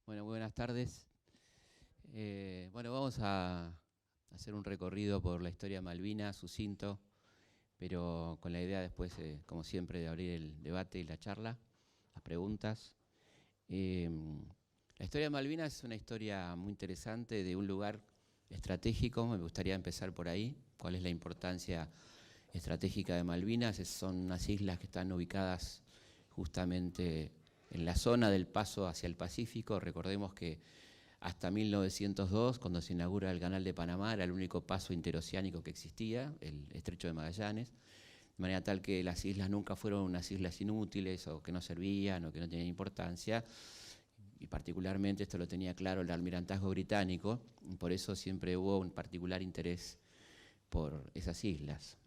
Bueno, muy buenas tardes. Bueno, vamos a hacer un recorrido por la historia de Malvinas, sucinto, pero con la idea después, como siempre, de abrir el debate y la charla, las preguntas. La historia de Malvinas es una historia muy interesante de un lugar estratégico. Me gustaría empezar por ahí. ¿Cuál es la importancia estratégica de Malvinas? Son unas islas que están ubicadas justamente en la zona del paso hacia el Pacífico. Recordemos que hasta 1902, cuando se inaugura el Canal de Panamá, era el único paso interoceánico que existía, el Estrecho de Magallanes, de manera tal que las islas nunca fueron unas islas inútiles o que no servían o que no tenían importancia, y particularmente esto lo tenía claro el almirantazgo británico, y por eso siempre hubo un particular interés por esas islas.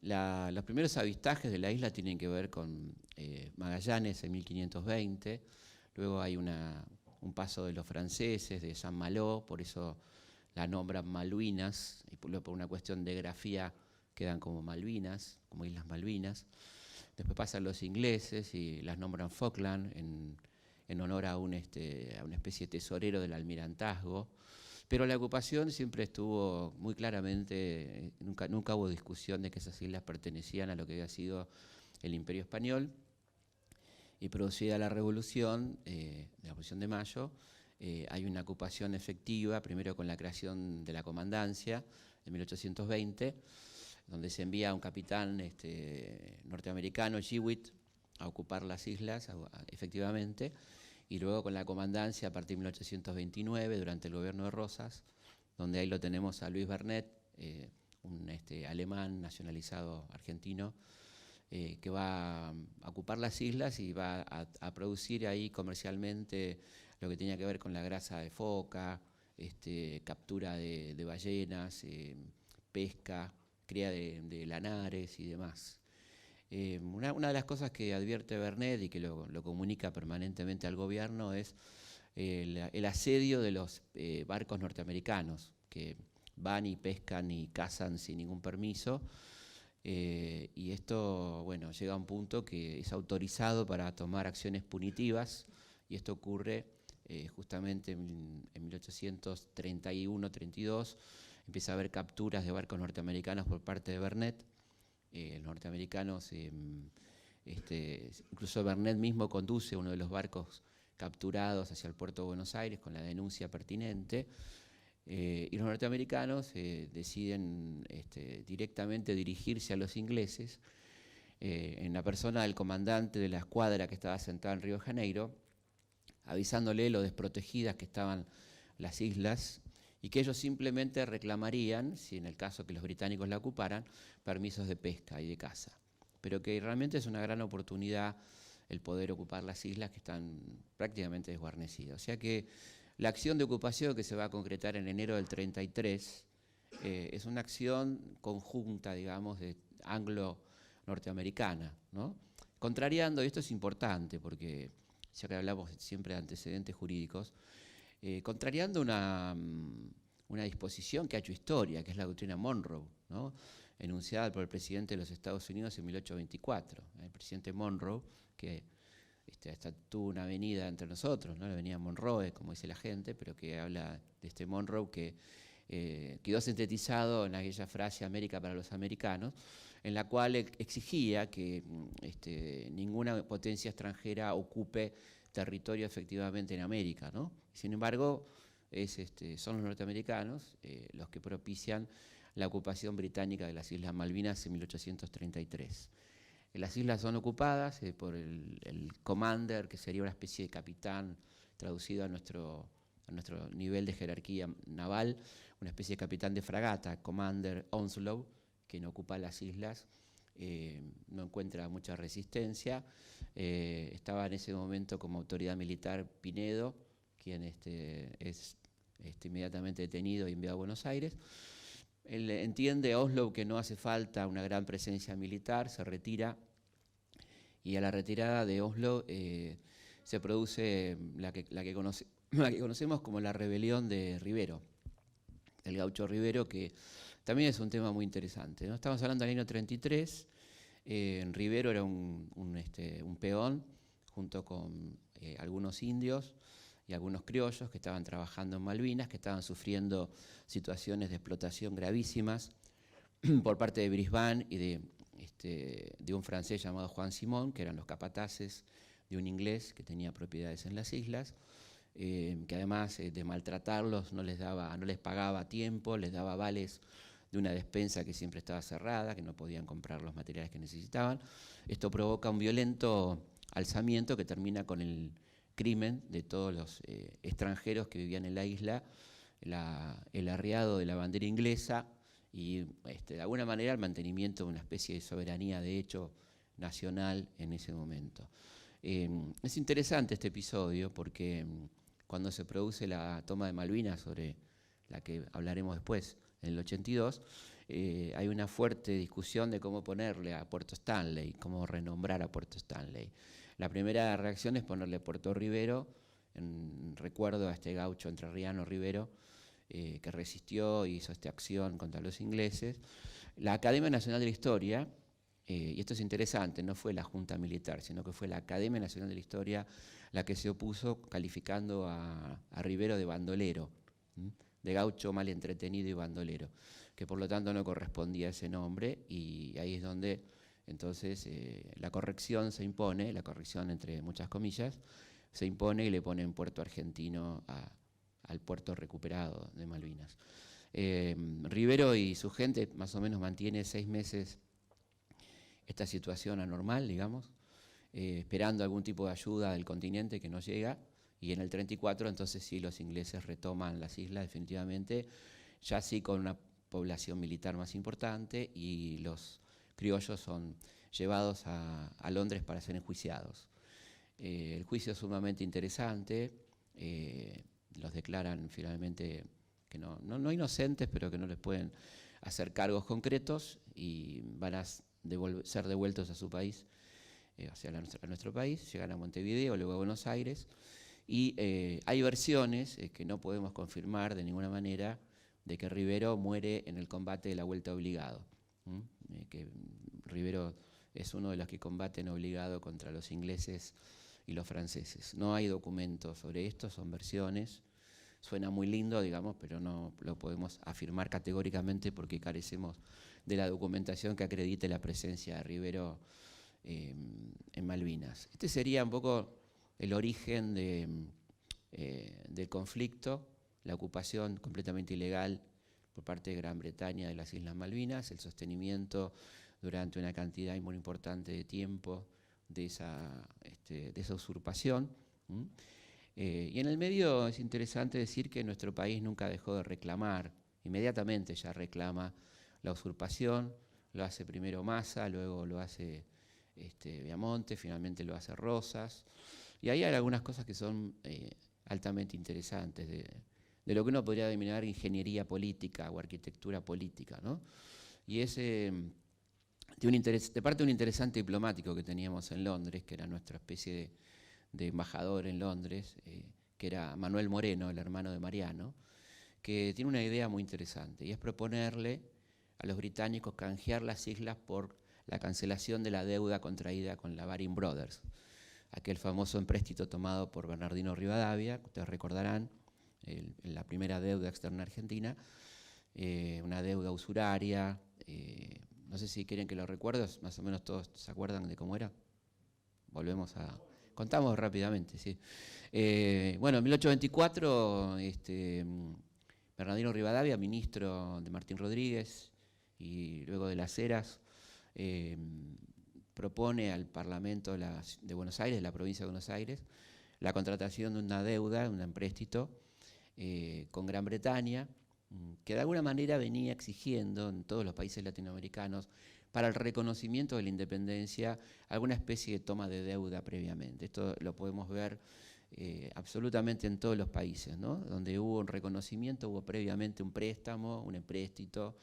Los primeros avistajes de la isla tienen que ver con Magallanes en 1520, luego hay un paso de los franceses, de Saint-Malo, por eso la nombran Malvinas, y por una cuestión de grafía quedan como Malvinas, como Islas Malvinas. Después pasan los ingleses y las nombran Falkland en honor a una especie de tesorero del almirantazgo. Pero la ocupación siempre estuvo muy claramente, nunca hubo discusión de que esas islas pertenecían a lo que había sido el Imperio Español. Y producida la Revolución de Mayo, hay una ocupación efectiva, primero con la creación de la comandancia en 1820, donde se envía a un capitán norteamericano, Jewitt, a ocupar las islas efectivamente, y luego con la comandancia a partir de 1829, durante el gobierno de Rosas, donde ahí lo tenemos a Luis Bernet, un alemán nacionalizado argentino, que va a ocupar las islas y va a producir ahí comercialmente lo que tenía que ver con la grasa de foca, captura de ballenas, pesca, cría de lanares y demás. Una de las cosas que advierte Bernet y que lo comunica permanentemente al gobierno es el asedio de los barcos norteamericanos, que van y pescan y cazan sin ningún permiso. Y esto, bueno, llega a un punto que es autorizado para tomar acciones punitivas, y esto ocurre justamente en 1831-32, empieza a haber capturas de barcos norteamericanos por parte de Bernet. Los norteamericanos, incluso Bernet mismo conduce uno de los barcos capturados hacia el puerto de Buenos Aires con la denuncia pertinente. Y los norteamericanos deciden directamente dirigirse a los ingleses en la persona del comandante de la escuadra que estaba sentada en Río de Janeiro, avisándole lo desprotegidas que estaban las islas y que ellos simplemente reclamarían, si en el caso que los británicos la ocuparan, permisos de pesca y de caza. Pero que realmente es una gran oportunidad el poder ocupar las islas que están prácticamente desguarnecidas. O sea que la acción de ocupación que se va a concretar en enero del 33 es una acción conjunta, digamos, de anglo-norteamericana, ¿no? Contrariando, y esto es importante porque ya que hablamos siempre de antecedentes jurídicos, contrariando una disposición que ha hecho historia, que es la doctrina Monroe, ¿no? Enunciada por el presidente de los Estados Unidos en 1824. El presidente Monroe, que hasta tuvo una avenida entre nosotros, ¿no? La avenida Monroe, como dice la gente, pero que habla de este Monroe que quedó sintetizado en aquella frase América para los americanos, en la cual exigía que ninguna potencia extranjera ocupe territorio efectivamente en América, ¿no? Sin embargo, son los norteamericanos los que propician la ocupación británica de las Islas Malvinas en 1833. Las islas son ocupadas por el commander, que sería una especie de capitán traducido a nuestro nivel de jerarquía naval, una especie de capitán de fragata, Commander Onslow, quien ocupa las islas. No encuentra mucha resistencia. Estaba en ese momento como autoridad militar Pinedo, quien es inmediatamente detenido y enviado a Buenos Aires. Él entiende, Onslow, que no hace falta una gran presencia militar, se retira, y a la retirada de Onslow se produce la que conocemos como la rebelión de Rivero, el gaucho Rivero, que también es un tema muy interesante, ¿no? Estamos hablando del año 33, Rivero era un peón, junto con algunos indios y algunos criollos que estaban trabajando en Malvinas, que estaban sufriendo situaciones de explotación gravísimas por parte de Brisbane y de un francés llamado Juan Simón, que eran los capataces de un inglés que tenía propiedades en las islas, que además de maltratarlos no les pagaba a tiempo, les daba vales de una despensa que siempre estaba cerrada, que no podían comprar los materiales que necesitaban. Esto provoca un violento alzamiento que termina con el crimen de todos los extranjeros que vivían en la isla, el arriado de la bandera inglesa y de alguna manera el mantenimiento de una especie de soberanía de hecho nacional en ese momento. Es interesante este episodio porque cuando se produce la toma de Malvinas, sobre la que hablaremos después, en el 82, hay una fuerte discusión de cómo ponerle a Puerto Stanley, cómo renombrar a Puerto Stanley. La primera reacción es ponerle Puerto Rivero, en recuerdo a este gaucho entrerriano Rivero, que resistió y hizo esta acción contra los ingleses. La Academia Nacional de la Historia, y esto es interesante, no fue la Junta Militar, sino que fue la Academia Nacional de la Historia la que se opuso, calificando a Rivero de bandolero, de gaucho mal entretenido y bandolero, que por lo tanto no correspondía a ese nombre, y ahí es donde entonces la corrección se impone, la corrección entre muchas comillas, se impone y le ponen puerto argentino al puerto recuperado de Malvinas. Rivero y su gente más o menos mantiene 6 meses esta situación anormal, digamos, esperando algún tipo de ayuda del continente que no llega, y en el 34 entonces sí los ingleses retoman las islas definitivamente, ya sí con una población militar más importante, y los criollos son llevados a Londres para ser enjuiciados. El juicio es sumamente interesante, los declaran finalmente que no inocentes, pero que no les pueden hacer cargos concretos y van a ser devueltos a su país, o sea, a nuestro país, llegan a Montevideo, luego a Buenos Aires, y hay versiones que no podemos confirmar de ninguna manera de que Rivero muere en el combate de la Vuelta Obligado, que Rivero es uno de los que combaten obligado contra los ingleses y los franceses. No hay documentos sobre esto, son versiones. Suena muy lindo, digamos, pero no lo podemos afirmar categóricamente porque carecemos de la documentación que acredite la presencia de Rivero en Malvinas. Este sería un poco el origen del conflicto, la ocupación completamente ilegal por parte de Gran Bretaña de las Islas Malvinas, el sostenimiento durante una cantidad muy importante de tiempo de esa usurpación. Y en el medio es interesante decir que nuestro país nunca dejó de reclamar, inmediatamente ya reclama la usurpación, lo hace primero Massa, luego lo hace Viamonte, finalmente lo hace Rosas, y ahí hay algunas cosas que son altamente interesantes, de lo que uno podría denominar ingeniería política o arquitectura política, ¿no? Y es de parte de un interesante diplomático que teníamos en Londres, que era nuestra especie de embajador en Londres, que era Manuel Moreno, el hermano de Mariano, que tiene una idea muy interesante, y es proponerle a los británicos canjear las islas por la cancelación de la deuda contraída con la Baring Brothers, aquel famoso empréstito tomado por Bernardino Rivadavia, ustedes recordarán, la primera deuda externa argentina, una deuda usuraria, no sé si quieren que lo recuerde, más o menos todos se acuerdan de cómo era. Volvemos a... Contamos rápidamente, sí. Bueno, en 1824, Bernardino Rivadavia, ministro de Martín Rodríguez y luego de las Heras, propone al Parlamento de Buenos Aires, de la provincia de Buenos Aires, la contratación de una deuda, un empréstito con Gran Bretaña, que de alguna manera venía exigiendo en todos los países latinoamericanos para el reconocimiento de la independencia alguna especie de toma de deuda previamente. Esto lo podemos ver absolutamente en todos los países, ¿no? Donde hubo un reconocimiento, hubo previamente un préstamo, un empréstito,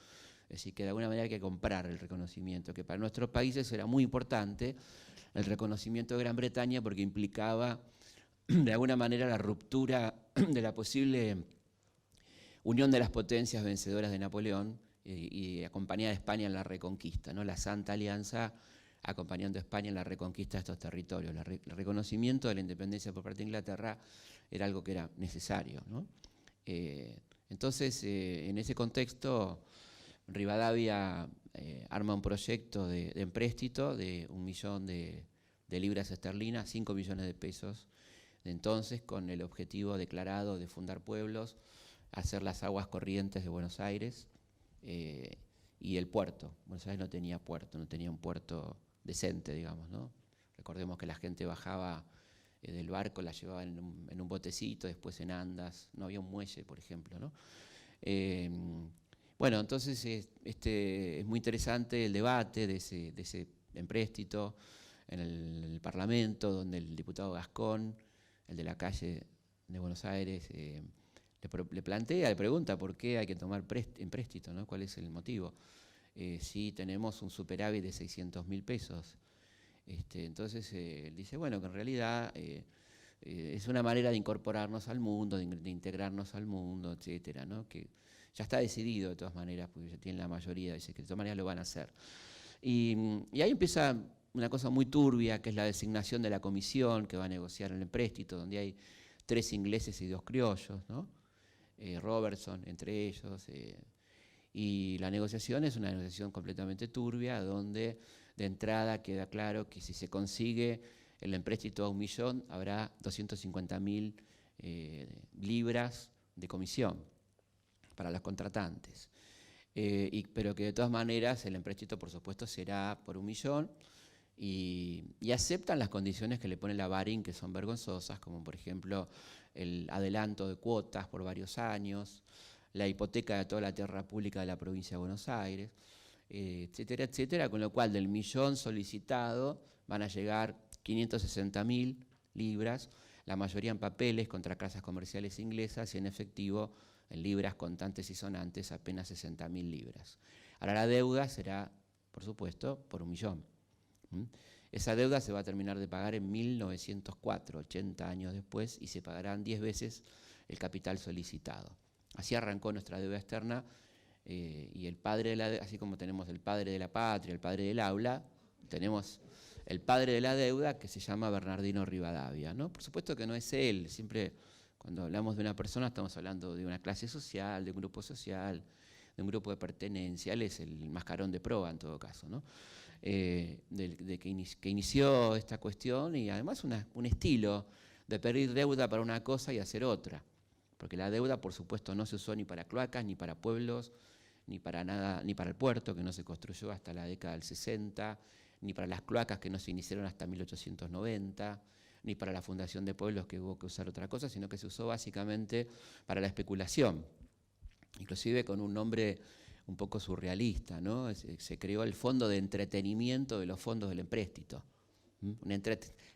es decir, que de alguna manera hay que comprar el reconocimiento, que para nuestros países era muy importante el reconocimiento de Gran Bretaña porque implicaba de alguna manera la ruptura de la posible unión de las potencias vencedoras de Napoleón y acompañada de España en la Reconquista, ¿no? La Santa Alianza acompañando a España en la reconquista de estos territorios. El reconocimiento de la independencia por parte de Inglaterra era algo que era necesario, ¿no? Entonces, en ese contexto, Rivadavia arma un proyecto de empréstito de 1 millón de libras esterlinas, 5 millones de pesos de entonces, con el objetivo declarado de fundar pueblos, hacer las aguas corrientes de Buenos Aires y el puerto. Buenos Aires no tenía puerto, no tenía un puerto decente, digamos, ¿no? Recordemos que la gente bajaba del barco, la llevaban en un botecito, después en andas, no había un muelle, por ejemplo, ¿no? Bueno, entonces es muy interesante el debate de ese empréstito en el Parlamento, donde el diputado Gascón, el de la calle de Buenos Aires, le pregunta por qué hay que tomar empréstito, ¿no? ¿Cuál es el motivo? Si tenemos un superávit de 600.000 pesos. Entonces él dice, bueno, que en realidad es una manera de incorporarnos al mundo, de integrarnos al mundo, etcétera, ¿no? Que ya está decidido de todas maneras, porque ya tienen la mayoría, dice que de todas maneras lo van a hacer. Y ahí empieza una cosa muy turbia, que es la designación de la comisión que va a negociar el empréstito, donde hay 3 ingleses y 2 criollos, ¿no? Robertson entre ellos. Y la negociación es una negociación completamente turbia, donde de entrada queda claro que si se consigue el empréstito a 1 millón, habrá 250.000 libras de comisión para los contratantes. Pero que de todas maneras el empréstito, por supuesto, será por 1 millón y aceptan las condiciones que le pone la Baring, que son vergonzosas, como por ejemplo el adelanto de cuotas por varios años, la hipoteca de toda la tierra pública de la provincia de Buenos Aires, etcétera, etcétera, con lo cual del millón solicitado van a llegar 560.000 libras, la mayoría en papeles contra casas comerciales inglesas y en efectivo en libras contantes y sonantes apenas 60.000 libras. Ahora la deuda será, por supuesto, por 1 millón. Esa deuda se va a terminar de pagar en 1904, 80 años después, y se pagarán 10 veces el capital solicitado. Así arrancó nuestra deuda externa y el padre de la deuda, así como tenemos el padre de la patria, el padre del aula, tenemos el padre de la deuda que se llama Bernardino Rivadavia, ¿no? Por supuesto que no es él, siempre cuando hablamos de una persona estamos hablando de una clase social, de un grupo social, de un grupo de pertenencia. Él es el mascarón de proa en todo caso, ¿no? Que inició esta cuestión y además un estilo de pedir deuda para una cosa y hacer otra. Porque la deuda, por supuesto, no se usó ni para cloacas, ni para pueblos, ni para nada, ni para el puerto, que no se construyó hasta la década del 60, ni para las cloacas, que no se iniciaron hasta 1890, ni para la fundación de pueblos, que hubo que usar otra cosa, sino que se usó básicamente para la especulación, inclusive con un nombre un poco surrealista, ¿no? Se creó el fondo de entretenimiento de los fondos del empréstito.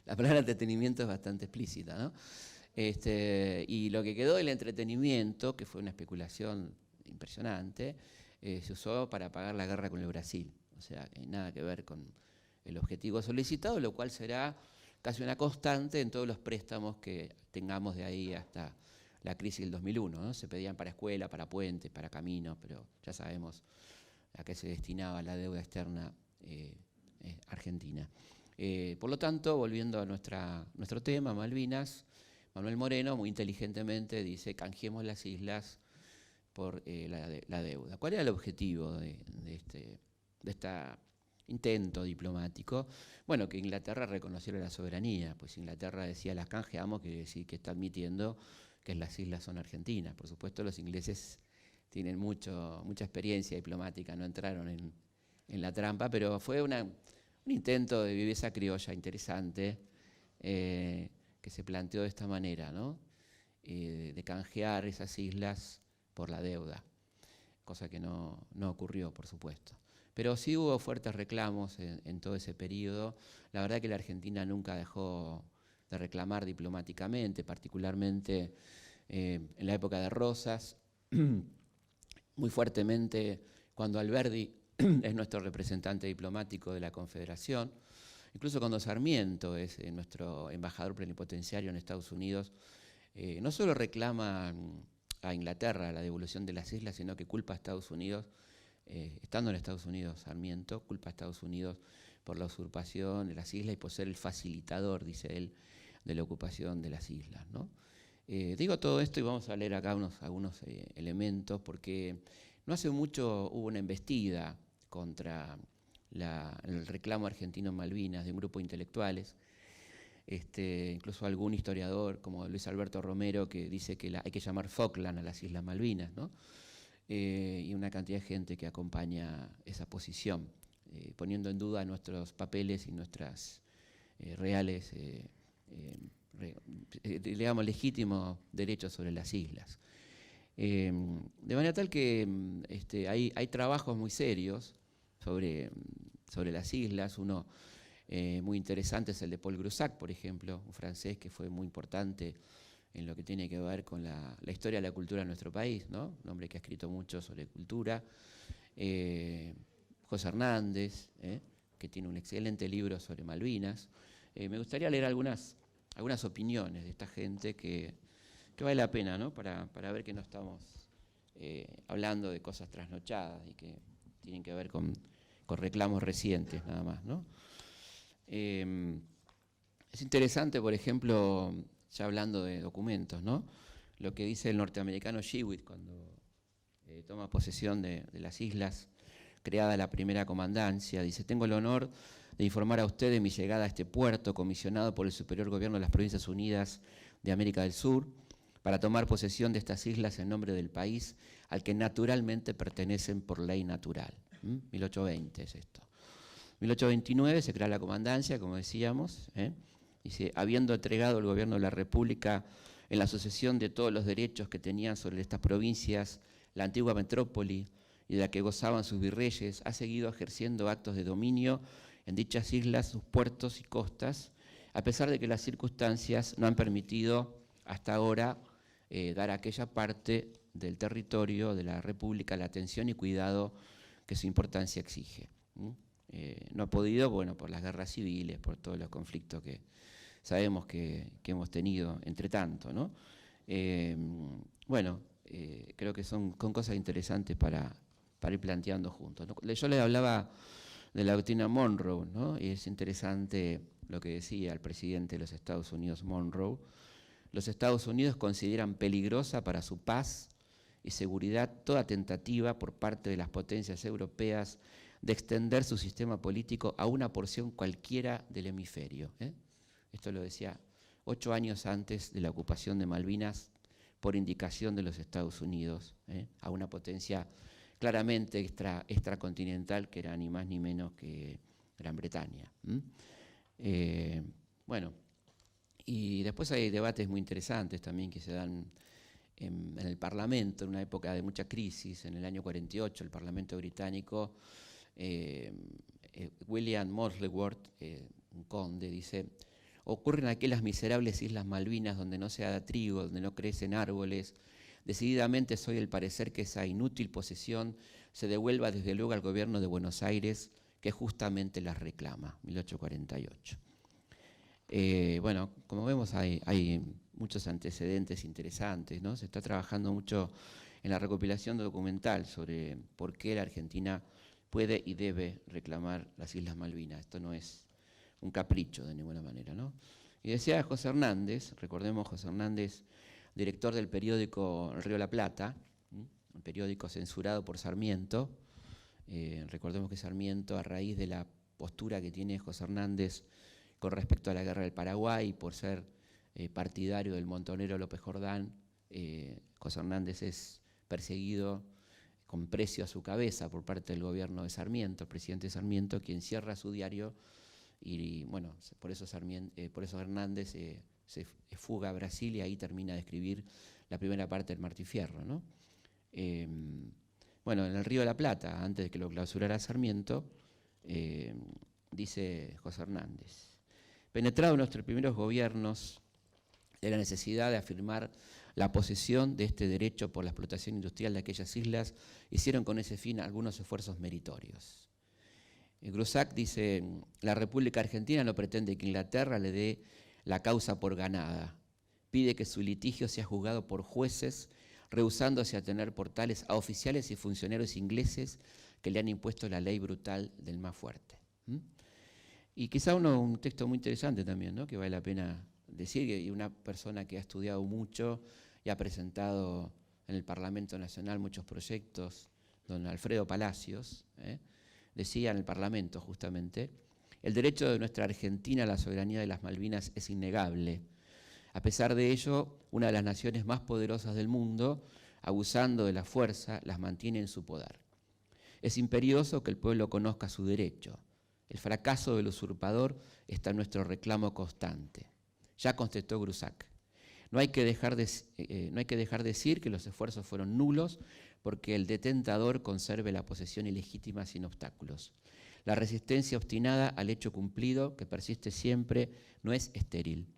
La palabra entretenimiento es bastante explícita, ¿no? Y lo que quedó del entretenimiento, que fue una especulación impresionante, se usó para pagar la guerra con el Brasil. O sea, nada que ver con el objetivo solicitado, lo cual será casi una constante en todos los préstamos que tengamos de ahí hasta la crisis del 2001, ¿no? Se pedían para escuela, para puentes, para caminos, pero ya sabemos a qué se destinaba la deuda externa argentina. Por lo tanto, volviendo a nuestro tema, Malvinas, Manuel Moreno muy inteligentemente dice: canjeemos las islas por la deuda. ¿Cuál era el objetivo de este intento diplomático? Bueno, que Inglaterra reconociera la soberanía, pues Inglaterra decía las canjeamos, quiere decir que está admitiendo que las islas son argentinas. Por supuesto, los ingleses tienen mucha experiencia diplomática, no entraron en la trampa, pero fue un intento de viveza criolla interesante que se planteó de esta manera, ¿no? De canjear esas islas por la deuda, cosa que no ocurrió, por supuesto. Pero sí hubo fuertes reclamos en todo ese periodo. La verdad que la Argentina nunca dejó de reclamar diplomáticamente, particularmente en la época de Rosas, muy fuertemente cuando Alberdi es nuestro representante diplomático de la Confederación, incluso cuando Sarmiento es nuestro embajador plenipotenciario en Estados Unidos, no solo reclama a Inglaterra la devolución de las islas, sino que culpa a Estados Unidos estando en Estados Unidos, Sarmiento culpa a Estados Unidos por la usurpación de las islas y por ser el facilitador, dice él, de la ocupación de las islas, ¿no? Digo todo esto y vamos a leer acá algunos elementos, porque no hace mucho hubo una embestida contra el reclamo argentino en Malvinas de un grupo de intelectuales, incluso algún historiador como Luis Alberto Romero que dice que hay que llamar Falkland a las Islas Malvinas, ¿no? Y una cantidad de gente que acompaña esa posición, poniendo en duda nuestros papeles y nuestras reales, digamos, legítimos derechos sobre las islas. De manera tal que hay trabajos muy serios sobre las islas. Uno muy interesante es el de Paul Groussac, por ejemplo, un francés que fue muy importante en lo que tiene que ver con la historia de la cultura de nuestro país, ¿no? Un hombre que ha escrito mucho sobre cultura. José Hernández, que tiene un excelente libro sobre Malvinas. Me gustaría leer algunas opiniones de esta gente que vale la pena, ¿no? Para ver que no estamos hablando de cosas trasnochadas y que tienen que ver con reclamos recientes nada más, ¿no? Es interesante, por ejemplo, ya hablando de documentos, ¿no? Lo que dice el norteamericano Shewitt cuando toma posesión de las islas, creada la primera comandancia. Dice: tengo el honor de informar a usted de mi llegada a este puerto, comisionado por el Superior Gobierno de las Provincias Unidas de América del Sur, para tomar posesión de estas islas en nombre del país al que naturalmente pertenecen por ley natural. 1820 es esto. 1829 se crea la comandancia, como decíamos, dice: habiendo entregado el gobierno de la República en la sucesión de todos los derechos que tenían sobre estas provincias la antigua metrópoli y de la que gozaban sus virreyes, ha seguido ejerciendo actos de dominio en dichas islas, sus puertos y costas, a pesar de que las circunstancias no han permitido hasta ahora dar a aquella parte del territorio de la República la atención y cuidado que su importancia exige. No ha podido, bueno, por las guerras civiles, por todos los conflictos que sabemos que hemos tenido entre tanto, ¿no? Creo que son cosas interesantes para ir planteando juntos, ¿no? Yo les hablaba de la doctrina Monroe, ¿no? Y es interesante lo que decía el presidente de los Estados Unidos, Monroe. Los Estados Unidos consideran peligrosa para su paz y seguridad toda tentativa por parte de las potencias europeas de extender su sistema político a una porción cualquiera del hemisferio. Esto lo decía 8 años antes de la ocupación de Malvinas por indicación de los Estados Unidos, a una potencia claramente extracontinental que era ni más ni menos que Gran Bretaña. Y después hay debates muy interesantes también que se dan en el Parlamento, en una época de mucha crisis. En el año 48, el Parlamento británico, William Molesworth, un conde, dice: ocurren aquellas miserables Islas Malvinas donde no se da trigo, donde no crecen árboles. Decididamente soy del parecer que esa inútil posesión se devuelva desde luego al gobierno de Buenos Aires, que justamente las reclama. 1848. Como vemos hay muchos antecedentes interesantes, ¿no? Se está trabajando mucho en la recopilación documental sobre por qué la Argentina puede y debe reclamar las Islas Malvinas. Esto no es un capricho de ninguna manera, ¿no? Y decía José Hernández, recordemos José Hernández, director del periódico El Río de la Plata, un periódico censurado por Sarmiento. Recordemos que Sarmiento, a raíz de la postura que tiene José Hernández con respecto a la guerra del Paraguay, por ser partidario del montonero López Jordán, José Hernández es perseguido con precio a su cabeza por parte del gobierno de Sarmiento, el presidente Sarmiento, quien cierra su diario y bueno, por eso Hernández se fuga a Brasil y ahí termina de escribir la primera parte del Martí Fierro, ¿no? En el Río de la Plata, antes de que lo clausurara Sarmiento, dice José Hernández: penetrado en nuestros primeros gobiernos de la necesidad de afirmar la posesión de este derecho por la explotación industrial de aquellas islas, hicieron con ese fin algunos esfuerzos meritorios. Groussac dice: la República Argentina no pretende que Inglaterra le dé la causa por ganada, pide que su litigio sea juzgado por jueces, rehusándose a tener por tales a oficiales y funcionarios ingleses que le han impuesto la ley brutal del más fuerte. Y quizá un texto muy interesante también, ¿no?, que vale la pena decir, y una persona que ha estudiado mucho y ha presentado en el Parlamento Nacional muchos proyectos, don Alfredo Palacios, decía en el Parlamento justamente: el derecho de nuestra Argentina a la soberanía de las Malvinas es innegable. A pesar de ello, una de las naciones más poderosas del mundo, abusando de la fuerza, las mantiene en su poder. Es imperioso que el pueblo conozca su derecho. El fracaso del usurpador está en nuestro reclamo constante. Ya contestó Grusac. No hay que dejar decir que los esfuerzos fueron nulos porque el detentador conserve la posesión ilegítima sin obstáculos. La resistencia obstinada al hecho cumplido, que persiste siempre, no es estéril.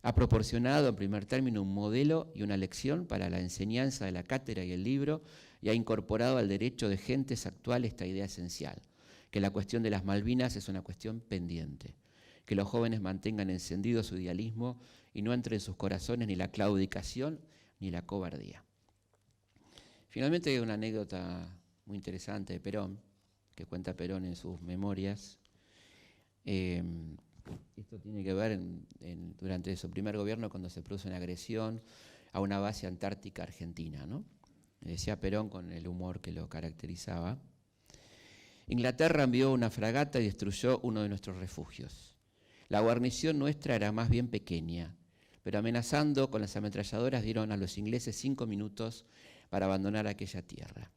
Ha proporcionado en primer término un modelo y una lección para la enseñanza de la cátedra y el libro, y ha incorporado al derecho de gentes actual esta idea esencial, que la cuestión de las Malvinas es una cuestión pendiente, que los jóvenes mantengan encendido su idealismo y no entre en sus corazones ni la claudicación ni la cobardía. Finalmente hay una anécdota muy interesante de Perón, que cuenta Perón en sus memorias. Esto tiene que ver durante su primer gobierno, cuando se produce una agresión a una base antártica argentina, ¿no? Decía Perón con el humor que lo caracterizaba: Inglaterra envió una fragata y destruyó uno de nuestros refugios. La guarnición nuestra era más bien pequeña, pero amenazando con las ametralladoras dieron a los ingleses 5 minutos para abandonar aquella tierra.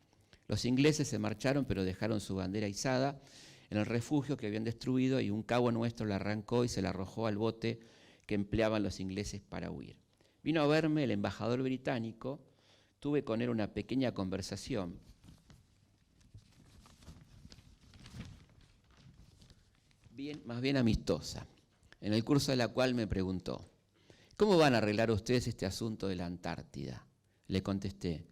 Los ingleses se marcharon, pero dejaron su bandera izada en el refugio que habían destruido, y un cabo nuestro la arrancó y se la arrojó al bote que empleaban los ingleses para huir. Vino a verme el embajador británico, tuve con él una pequeña conversación. Más bien amistosa, en el curso de la cual me preguntó: ¿cómo van a arreglar ustedes este asunto de la Antártida? Le contesté: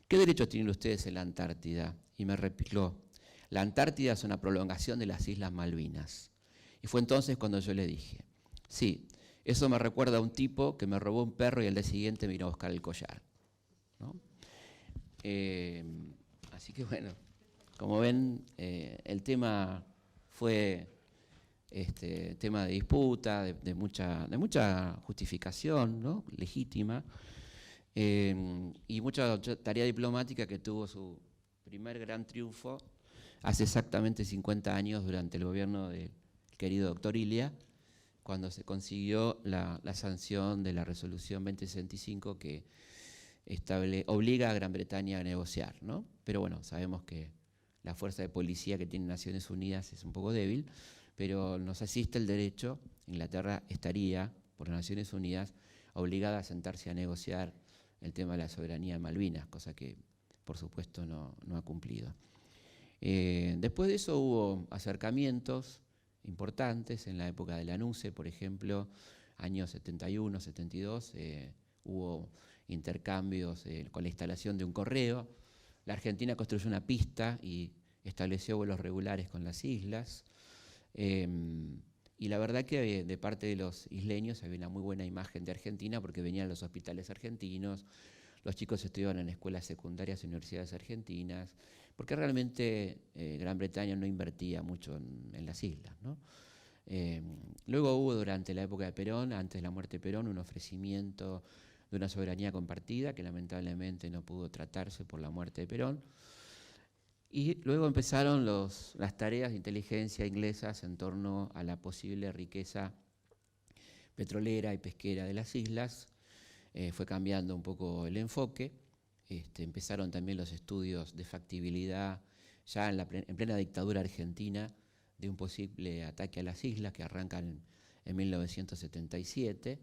¿qué derechos tienen ustedes en la Antártida? Y me replicó: la Antártida es una prolongación de las Islas Malvinas. Y fue entonces cuando yo le dije: sí, eso me recuerda a un tipo que me robó un perro y al día siguiente me vino a buscar el collar, ¿no? Así que bueno, como ven, el tema fue tema de disputa, de mucha justificación, ¿no?, legítima, y mucha tarea diplomática, que tuvo su primer gran triunfo hace exactamente 50 años durante el gobierno del querido doctor Ilia, cuando se consiguió la sanción de la resolución 2065 que obliga a Gran Bretaña a negociar, ¿no? Pero bueno, sabemos que la fuerza de policía que tiene Naciones Unidas es un poco débil, pero nos asiste el derecho. Inglaterra estaría, por las Naciones Unidas, obligada a sentarse a negociar el tema de la soberanía de Malvinas, cosa que por supuesto no ha cumplido. Después de eso hubo acercamientos importantes en la época de la NUCE, por ejemplo, años 71, 72, hubo intercambios con la instalación de un correo. La Argentina construyó una pista y estableció vuelos regulares con las islas. Y la verdad que de parte de los isleños había una muy buena imagen de Argentina, porque venían los hospitales argentinos, los chicos estudiaban en escuelas secundarias y universidades argentinas, porque realmente Gran Bretaña no invertía mucho en las islas, ¿no? Luego hubo, durante la época de Perón, antes de la muerte de Perón, un ofrecimiento de una soberanía compartida que lamentablemente no pudo tratarse por la muerte de Perón. Y luego empezaron las tareas de inteligencia inglesas en torno a la posible riqueza petrolera y pesquera de las islas. Fue cambiando un poco el enfoque. Empezaron también los estudios de factibilidad ya en plena dictadura argentina de un posible ataque a las islas, que arrancan en 1977.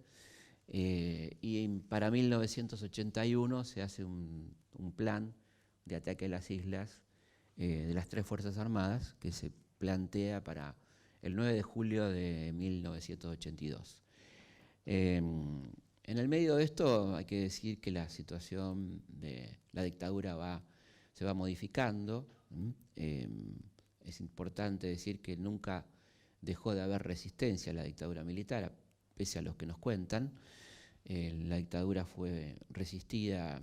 Y para 1981 se hace un plan de ataque a las islas de las 3 Fuerzas Armadas, que se plantea para el 9 de julio de 1982. En el medio de esto hay que decir que la situación de la dictadura se va modificando. Es importante decir que nunca dejó de haber resistencia a la dictadura militar, pese a los que nos cuentan. La dictadura fue resistida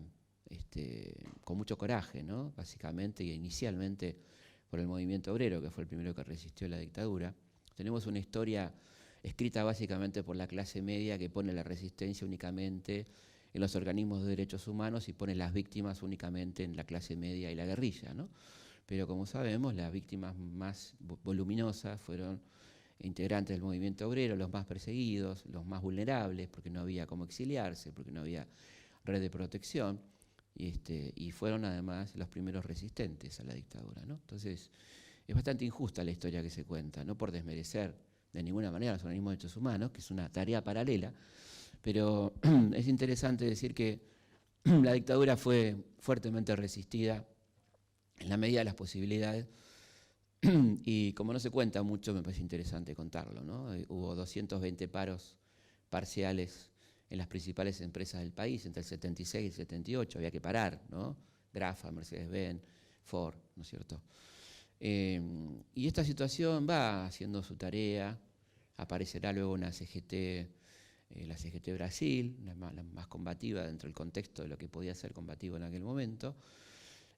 con mucho coraje, ¿no? Básicamente y inicialmente por el movimiento obrero, que fue el primero que resistió la dictadura. Tenemos una historia escrita básicamente por la clase media que pone la resistencia únicamente en los organismos de derechos humanos y pone las víctimas únicamente en la clase media y la guerrilla, ¿no? Pero como sabemos, las víctimas más voluminosas fueron integrantes del movimiento obrero, los más perseguidos, los más vulnerables, porque no había cómo exiliarse, porque no había red de protección, y fueron además los primeros resistentes a la dictadura, ¿no? Entonces, es bastante injusta la historia que se cuenta, no por desmerecer de ninguna manera los organismos de derechos humanos, que es una tarea paralela, pero es interesante decir que la dictadura fue fuertemente resistida en la medida de las posibilidades, y como no se cuenta mucho, me parece interesante contarlo, ¿no? Hubo 220 paros parciales en las principales empresas del país entre el 76 y el 78, había que parar, ¿no? Grafa, Mercedes-Benz, Ford, ¿no es cierto? Y esta situación va haciendo su tarea, aparecerá luego una CGT, la CGT Brasil, la más combativa dentro del contexto de lo que podía ser combativo en aquel momento.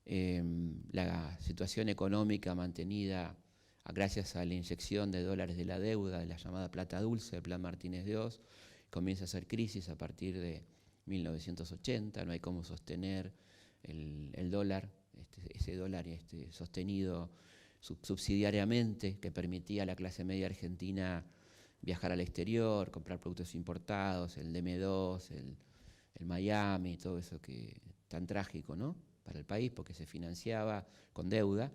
La situación económica mantenida gracias a la inyección de dólares de la deuda, de la llamada plata dulce, el Plan Martínez de Oz, comienza a ser crisis a partir de 1980, no hay cómo sostener el dólar, ese dólar sostenido subsidiariamente, que permitía a la clase media argentina viajar al exterior, comprar productos importados, el DM2, el Miami, todo eso que tan trágico, ¿no?, para el país, porque se financiaba con deuda,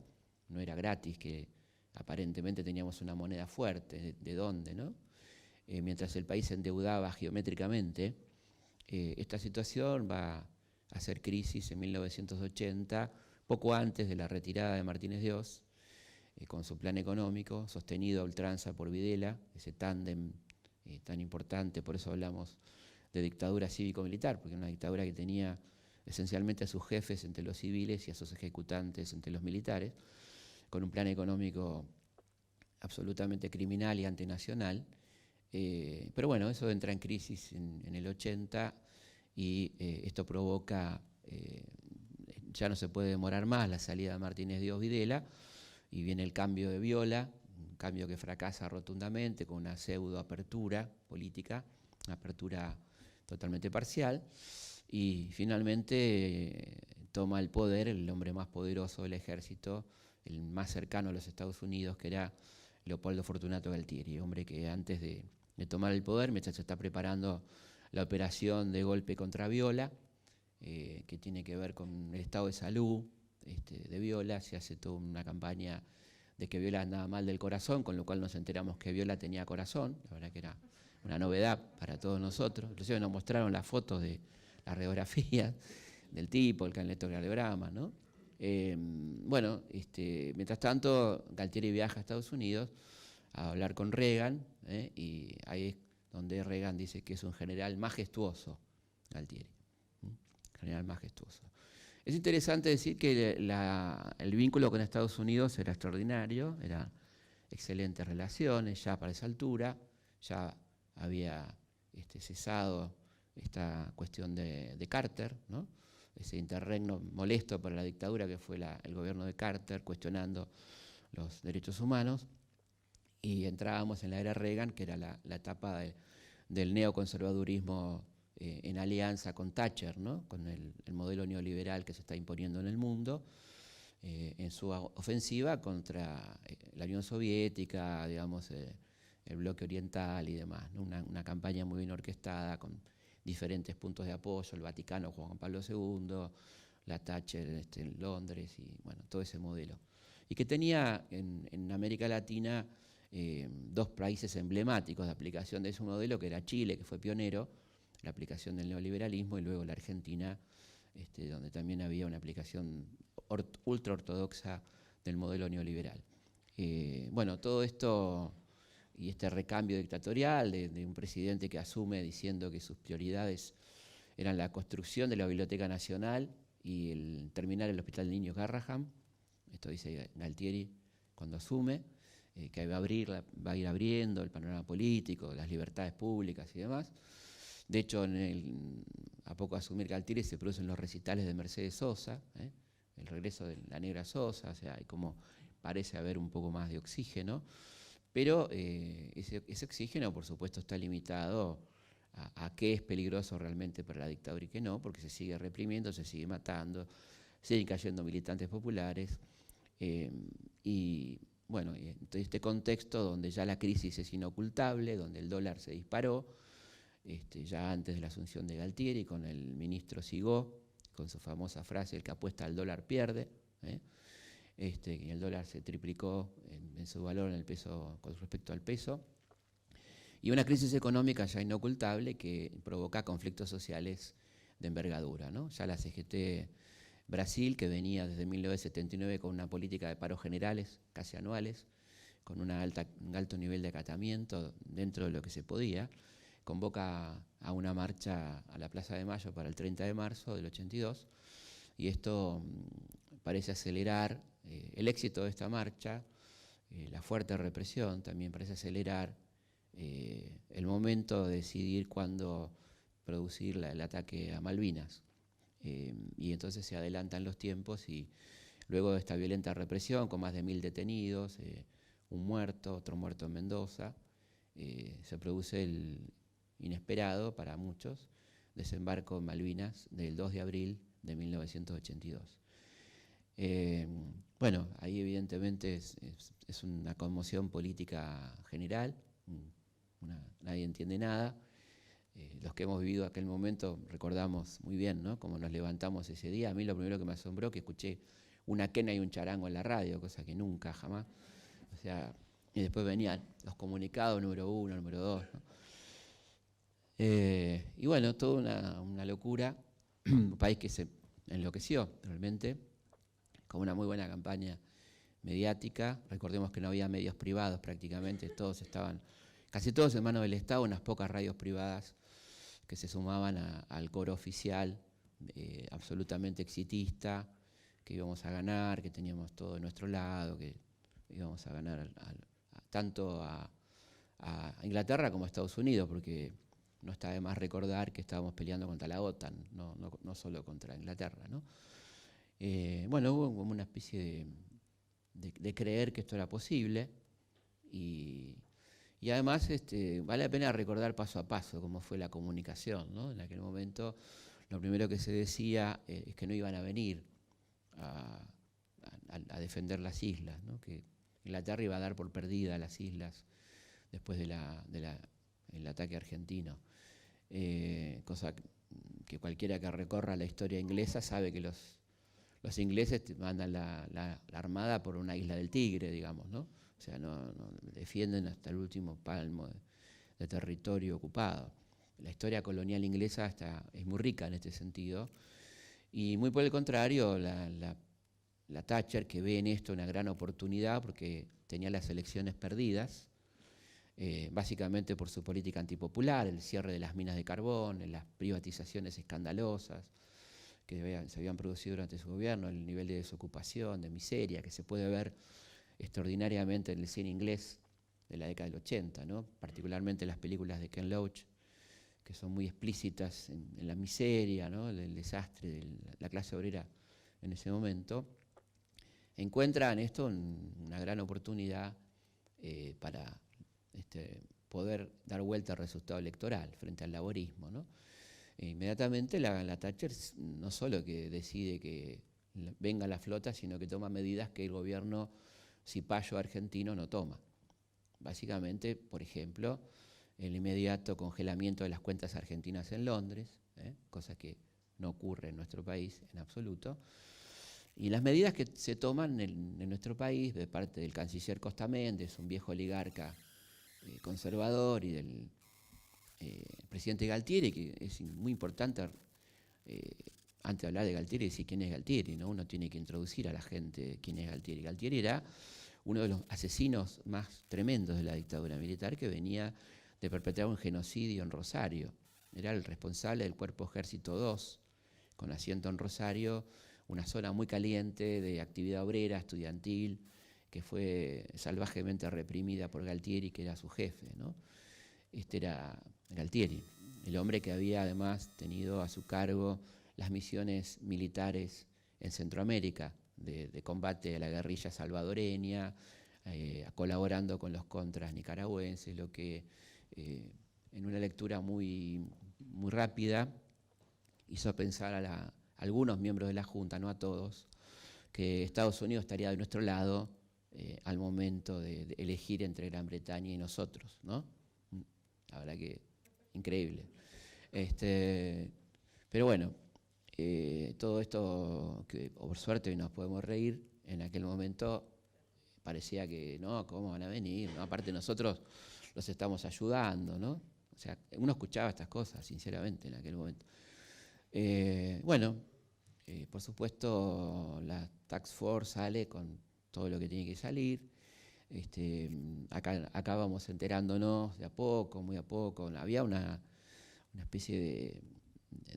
no era gratis, que aparentemente teníamos una moneda fuerte, ¿de dónde, no? Mientras el país se endeudaba geométricamente, esta situación va a hacer crisis en 1980, poco antes de la retirada de Martínez de Oz, con su plan económico, sostenido a ultranza por Videla, ese tándem tan importante, por eso hablamos de dictadura cívico-militar, porque era una dictadura que tenía esencialmente a sus jefes entre los civiles y a sus ejecutantes entre los militares, con un plan económico absolutamente criminal y antinacional. Pero bueno, eso entra en crisis en el 80 y esto provoca, ya no se puede demorar más, la salida de Martínez de Oz Videla, y viene el cambio de Viola, un cambio que fracasa rotundamente con una pseudo apertura política, una apertura totalmente parcial, y finalmente toma el poder el hombre más poderoso del ejército, el más cercano a los Estados Unidos, que era Leopoldo Fortunato Galtieri, hombre que antes de tomar el poder, mientras se está preparando la operación de golpe contra Viola, que tiene que ver con el estado de salud de Viola, se hace toda una campaña de que Viola andaba mal del corazón, con lo cual nos enteramos que Viola tenía corazón, la verdad que era una novedad para todos nosotros. Inclusive nos mostraron las fotos de las radiografías del tipo, el electrocardiograma, ¿no? Bueno, mientras tanto, Galtieri viaja a Estados Unidos a hablar con Reagan, y ahí es donde Reagan dice que es un general majestuoso, Galtieri, general majestuoso. Es interesante decir que el vínculo con Estados Unidos era extraordinario, eran excelentes relaciones ya para esa altura, ya había cesado esta cuestión de Carter, ¿no?, ese interregno molesto para la dictadura que fue el gobierno de Carter, cuestionando los derechos humanos, y entrábamos en la era Reagan, que era la etapa del neoconservadurismo en alianza con Thatcher, ¿no?, con el modelo neoliberal que se está imponiendo en el mundo, en su ofensiva contra la Unión Soviética, digamos, el bloque oriental y demás, ¿no? Una campaña muy bien orquestada con diferentes puntos de apoyo, el Vaticano, Juan Pablo II, la Thatcher en Londres, y bueno, todo ese modelo. Y que tenía en América Latina dos países emblemáticos de aplicación de ese modelo, que era Chile, que fue pionero, la aplicación del neoliberalismo, y luego la Argentina, donde también había una aplicación ultra ortodoxa del modelo neoliberal. Bueno, todo esto y este recambio dictatorial de un presidente que asume diciendo que sus prioridades eran la construcción de la Biblioteca Nacional y el terminar el Hospital de Niños Garrahan, esto dice Galtieri cuando asume, que va a ir abriendo el panorama político, las libertades públicas y demás. De hecho, a poco de asumir Galtieri se producen los recitales de Mercedes Sosa, el regreso de la Negra Sosa, o sea, hay como parece haber un poco más de oxígeno, pero ese oxígeno, por supuesto, está limitado a qué es peligroso realmente para la dictadura y qué no, porque se sigue reprimiendo, se sigue matando, siguen cayendo militantes populares, y bueno, en este contexto donde ya la crisis es inocultable, donde el dólar se disparó, ya antes de la asunción de Galtieri, con el ministro Sigó, con su famosa frase, el que apuesta al dólar pierde, y el dólar se triplicó en su valor en el peso, con respecto al peso, y una crisis económica ya inocultable que provoca conflictos sociales de envergadura, ¿no? Ya la CGT Brasil, que venía desde 1979 con una política de paros generales, casi anuales, con un alto nivel de acatamiento dentro de lo que se podía, convoca a una marcha a la Plaza de Mayo para el 30 de marzo del 82, y esto parece acelerar el éxito de esta marcha, la fuerte represión también parece acelerar el momento de decidir cuándo producir el ataque a Malvinas. Y entonces se adelantan los tiempos y luego de esta violenta represión, con más de 1000 detenidos, un muerto, otro muerto en Mendoza, se produce el inesperado para muchos desembarco en Malvinas del 2 de abril de 1982. Bueno, ahí evidentemente es una conmoción política general, nadie entiende nada. Los que hemos vivido aquel momento recordamos muy bien, ¿no?, cómo nos levantamos ese día. A mí lo primero que me asombró que escuché una quena y un charango en la radio, cosa que nunca, jamás. O sea, y después venían los comunicados número 1, número 2, ¿no? Y bueno, toda una locura, un país que se enloqueció realmente, con una muy buena campaña mediática. Recordemos que no había medios privados prácticamente, casi todos en manos del Estado, unas pocas radios privadas que se sumaban al coro oficial, absolutamente exitista, que íbamos a ganar, que teníamos todo de nuestro lado, que íbamos a ganar tanto a Inglaterra como a Estados Unidos, porque no está de más recordar que estábamos peleando contra la OTAN, no solo contra Inglaterra, ¿no? Bueno, hubo como una especie de creer que esto era posible, y además vale la pena recordar paso a paso cómo fue la comunicación, ¿no? En aquel momento lo primero que se decía es que no iban a venir a defender las islas, ¿no? Que Inglaterra iba a dar por perdida las islas después del ataque argentino. Cosa que cualquiera que recorra la historia inglesa sabe que los ingleses mandan la armada por una isla del Tigre, digamos, ¿no? O sea, no defienden hasta el último palmo de territorio ocupado. La historia colonial inglesa es muy rica en este sentido, y muy por el contrario, la Thatcher, que ve en esto una gran oportunidad porque tenía las elecciones perdidas, básicamente por su política antipopular, el cierre de las minas de carbón, las privatizaciones escandalosas que se habían producido durante su gobierno, el nivel de desocupación, de miseria, que se puede ver extraordinariamente en el cine inglés de la década del 80, ¿no? Particularmente las películas de Ken Loach, que son muy explícitas en la miseria, ¿no?, el desastre de la clase obrera en ese momento. Encuentra en esto una gran oportunidad para poder dar vuelta al resultado electoral frente al laborismo, ¿no? Inmediatamente la Thatcher no solo que decide que venga la flota, sino que toma medidas que el gobierno cipayo argentino no toma. Básicamente, por ejemplo, el inmediato congelamiento de las cuentas argentinas en Londres, cosa que no ocurre en nuestro país en absoluto, y las medidas que se toman en nuestro país de parte del canciller Costa Méndez, un viejo oligarca conservador, y del presidente Galtieri, que es muy importante, antes de hablar de Galtieri, decir quién es Galtieri, ¿no? Uno tiene que introducir a la gente quién es Galtieri. Galtieri era uno de los asesinos más tremendos de la dictadura militar, que venía de perpetrar un genocidio en Rosario. Era el responsable del Cuerpo Ejército 2, con asiento en Rosario, una zona muy caliente de actividad obrera, estudiantil, que fue salvajemente reprimida por Galtieri, que era su jefe, ¿no? Este era Galtieri. el hombre que había además tenido a su cargo las misiones militares en Centroamérica, de combate a la guerrilla salvadoreña, colaborando con los contras nicaragüenses, lo que en una lectura muy, muy rápida hizo pensar a algunos miembros de la Junta, no a todos, que Estados Unidos estaría de nuestro lado al momento de elegir entre Gran Bretaña y nosotros, ¿no? La verdad que increíble. Pero bueno, todo esto, que por suerte hoy nos podemos reír, en aquel momento parecía que no, ¿cómo van a venir? ¿No? Aparte nosotros los estamos ayudando, ¿no? O sea, uno escuchaba estas cosas, sinceramente, en aquel momento. Por supuesto, la Task Force sale con todo lo que tiene que salir. Acá vamos enterándonos de a poco, muy a poco. Había una especie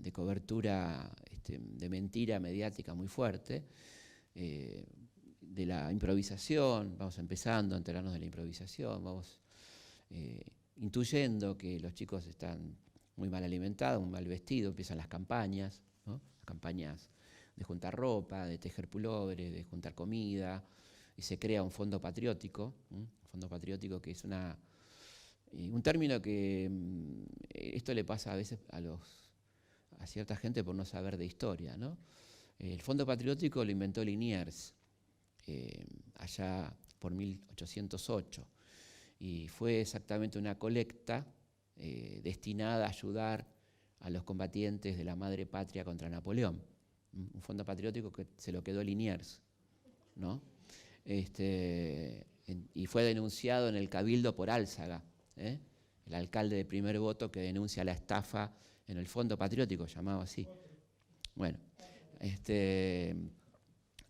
de cobertura de mentira mediática muy fuerte, de la improvisación. Vamos empezando a enterarnos de la improvisación, vamos intuyendo que los chicos están muy mal alimentados, muy mal vestidos. Empiezan las campañas, ¿no? Las campañas de juntar ropa, de tejer pulóveres, de juntar comida, y se crea un fondo patriótico, que es un término que esto le pasa a veces a cierta gente por no saber de historia, ¿no? El fondo patriótico lo inventó Liniers allá por 1808, y fue exactamente una colecta destinada a ayudar a los combatientes de la madre patria contra Napoleón. Un fondo patriótico que se lo quedó Liniers, ¿no? Y fue denunciado en el Cabildo por Álzaga, el alcalde de primer voto que denuncia la estafa en el fondo patriótico, llamado así. Bueno,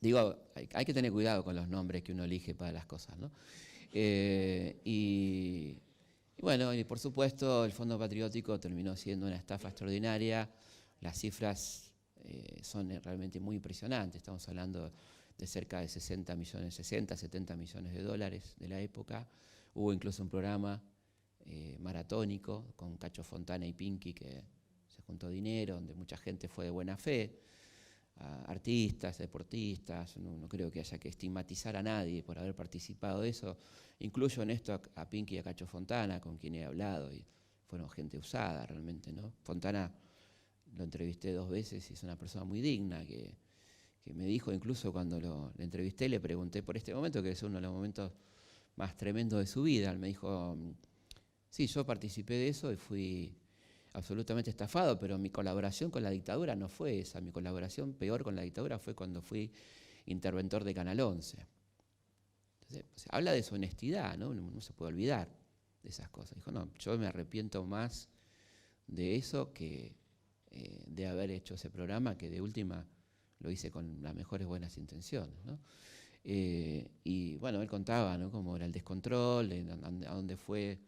digo, hay que tener cuidado con los nombres que uno elige para las cosas, ¿no? Y bueno, y por supuesto el fondo patriótico terminó siendo una estafa extraordinaria. Las cifras son realmente muy impresionantes. Estamos hablando de cerca de 70, 70 millones de dólares de la época. Hubo incluso un programa maratónico con Cacho Fontana y Pinky, que se juntó dinero, donde mucha gente fue de buena fe, artistas, deportistas. No creo que haya que estigmatizar a nadie por haber participado de eso. Incluyo en esto a Pinky y a Cacho Fontana, con quien he hablado, y fueron gente usada realmente, ¿no? Fontana lo entrevisté 2 veces y es una persona muy digna, que me dijo, incluso cuando le entrevisté, le pregunté por este momento, que es uno de los momentos más tremendos de su vida. Él me dijo, sí, yo participé de eso y fui absolutamente estafado, pero mi colaboración con la dictadura no fue esa. Mi colaboración peor con la dictadura fue cuando fui interventor de Canal 11. Entonces, o sea, habla de su honestidad, ¿no? No se puede olvidar de esas cosas. Dijo, no, yo me arrepiento más de eso que de haber hecho ese programa, que de última lo hice con las mejores buenas intenciones, ¿no? Y bueno, él contaba, ¿no?, cómo era el descontrol, a dónde fue,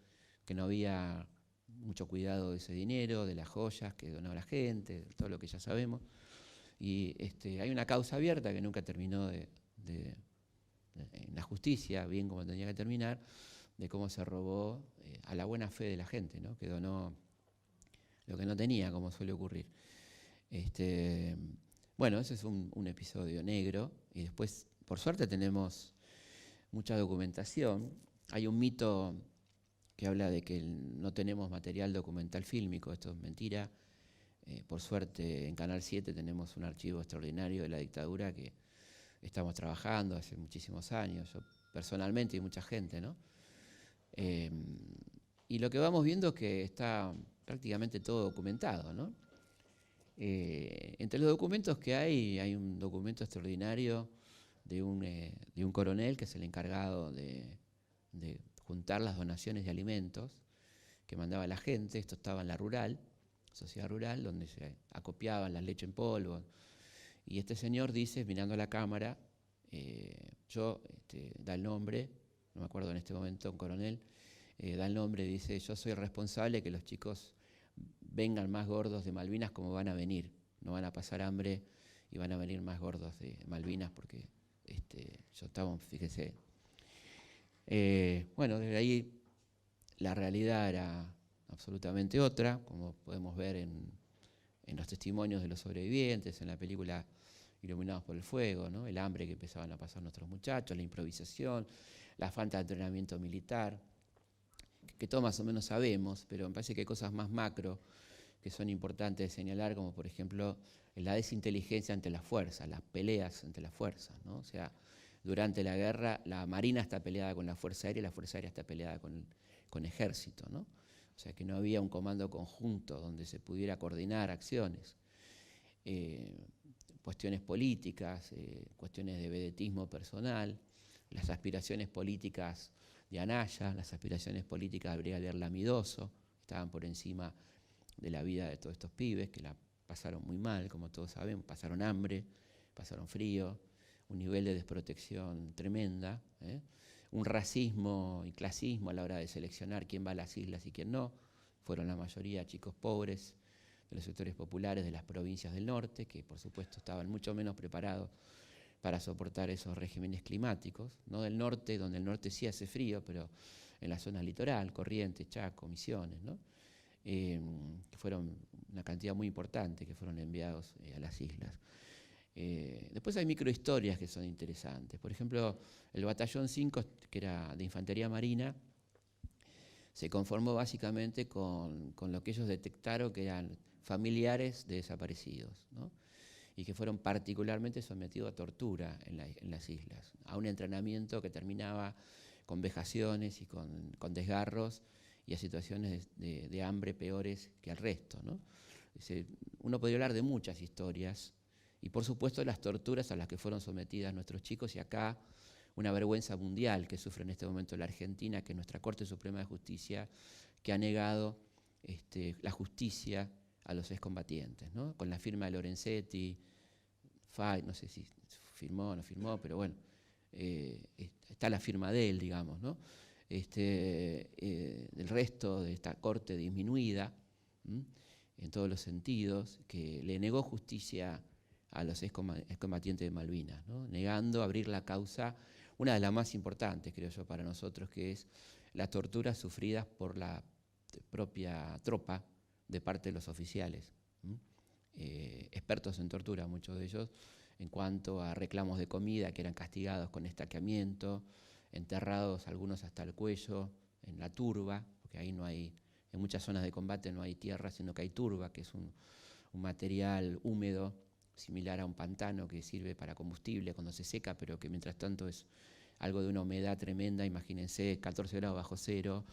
que no había mucho cuidado de ese dinero, de las joyas que donaba la gente, todo lo que ya sabemos. Y hay una causa abierta que nunca terminó en la justicia, bien como tenía que terminar, de cómo se robó a la buena fe de la gente, ¿no?, que donó lo que no tenía, como suele ocurrir. Bueno, ese es un episodio negro, y después, por suerte, tenemos mucha documentación. Hay un mito que habla de que no tenemos material documental fílmico. Esto es mentira. Por suerte, en Canal 7 tenemos un archivo extraordinario de la dictadura que estamos trabajando hace muchísimos años, yo personalmente y mucha gente, ¿no? Y lo que vamos viendo es que está prácticamente todo documentado, ¿no? Entre los documentos que hay un documento extraordinario de un coronel que es el encargado de juntar las donaciones de alimentos que mandaba la gente. Esto estaba en la rural, sociedad rural, donde se acopiaban las leche en polvo. Y este señor dice, mirando a la cámara, da el nombre, no me acuerdo en este momento, un coronel, da el nombre y dice, yo soy responsable que los chicos vengan más gordos de Malvinas como van a venir. No van a pasar hambre y van a venir más gordos de Malvinas porque yo estaba, fíjese. Bueno, desde ahí la realidad era absolutamente otra, como podemos ver en los testimonios de los sobrevivientes, en la película Iluminados por el Fuego, ¿no? El hambre que empezaban a pasar nuestros muchachos, la improvisación, la falta de entrenamiento militar, que todos más o menos sabemos, pero me parece que hay cosas más macro que son importantes de señalar, como por ejemplo la desinteligencia ante las fuerzas, las peleas entre las fuerzas, ¿no? O sea, durante la guerra la Marina está peleada con la Fuerza Aérea y la Fuerza Aérea está peleada con Ejército, ¿no? O sea, que no había un comando conjunto donde se pudiera coordinar acciones. Cuestiones políticas, cuestiones de vedetismo personal, las aspiraciones políticas de Anaya, las aspiraciones políticas de Brigadier Lamidoso, estaban por encima de la vida de todos estos pibes que la pasaron muy mal, como todos sabemos, pasaron hambre, pasaron frío, un nivel de desprotección tremenda, un racismo y clasismo a la hora de seleccionar quién va a las islas y quién no. Fueron la mayoría chicos pobres de los sectores populares de las provincias del norte, que por supuesto estaban mucho menos preparados para soportar esos regímenes climáticos, no del norte, donde el norte sí hace frío, pero en la zona litoral, Corrientes, Chaco, Misiones, ¿no? Que fueron una cantidad muy importante que fueron enviados a las islas. Después hay microhistorias que son interesantes. Por ejemplo, el Batallón 5, que era de Infantería Marina, se conformó básicamente con lo que ellos detectaron que eran familiares de desaparecidos, ¿no? Y que fueron particularmente sometidos a tortura en las islas, a un entrenamiento que terminaba con vejaciones y con desgarros y a situaciones de hambre peores que el resto, ¿no? Uno podría hablar de muchas historias y por supuesto las torturas a las que fueron sometidas nuestros chicos, y acá una vergüenza mundial que sufre en este momento la Argentina, que nuestra Corte Suprema de Justicia, que ha negado la justicia a los excombatientes, ¿no? Con la firma de Lorenzetti, no sé si firmó o no firmó, pero bueno, está la firma de él, digamos, ¿no? Del resto de esta Corte disminuida, en todos los sentidos, que le negó justicia a los excombatientes de Malvinas, ¿no? Negando abrir la causa, una de las más importantes, creo yo, para nosotros, que es las torturas sufridas por la propia tropa de parte de los oficiales, expertos en tortura, muchos de ellos, en cuanto a reclamos de comida, que eran castigados con estaqueamiento, enterrados algunos hasta el cuello, en la turba, porque ahí no hay, en muchas zonas de combate no hay tierra, sino que hay turba, que es un material húmedo, similar a un pantano que sirve para combustible cuando se seca, pero que mientras tanto es algo de una humedad tremenda. Imagínense, 14 grados bajo cero,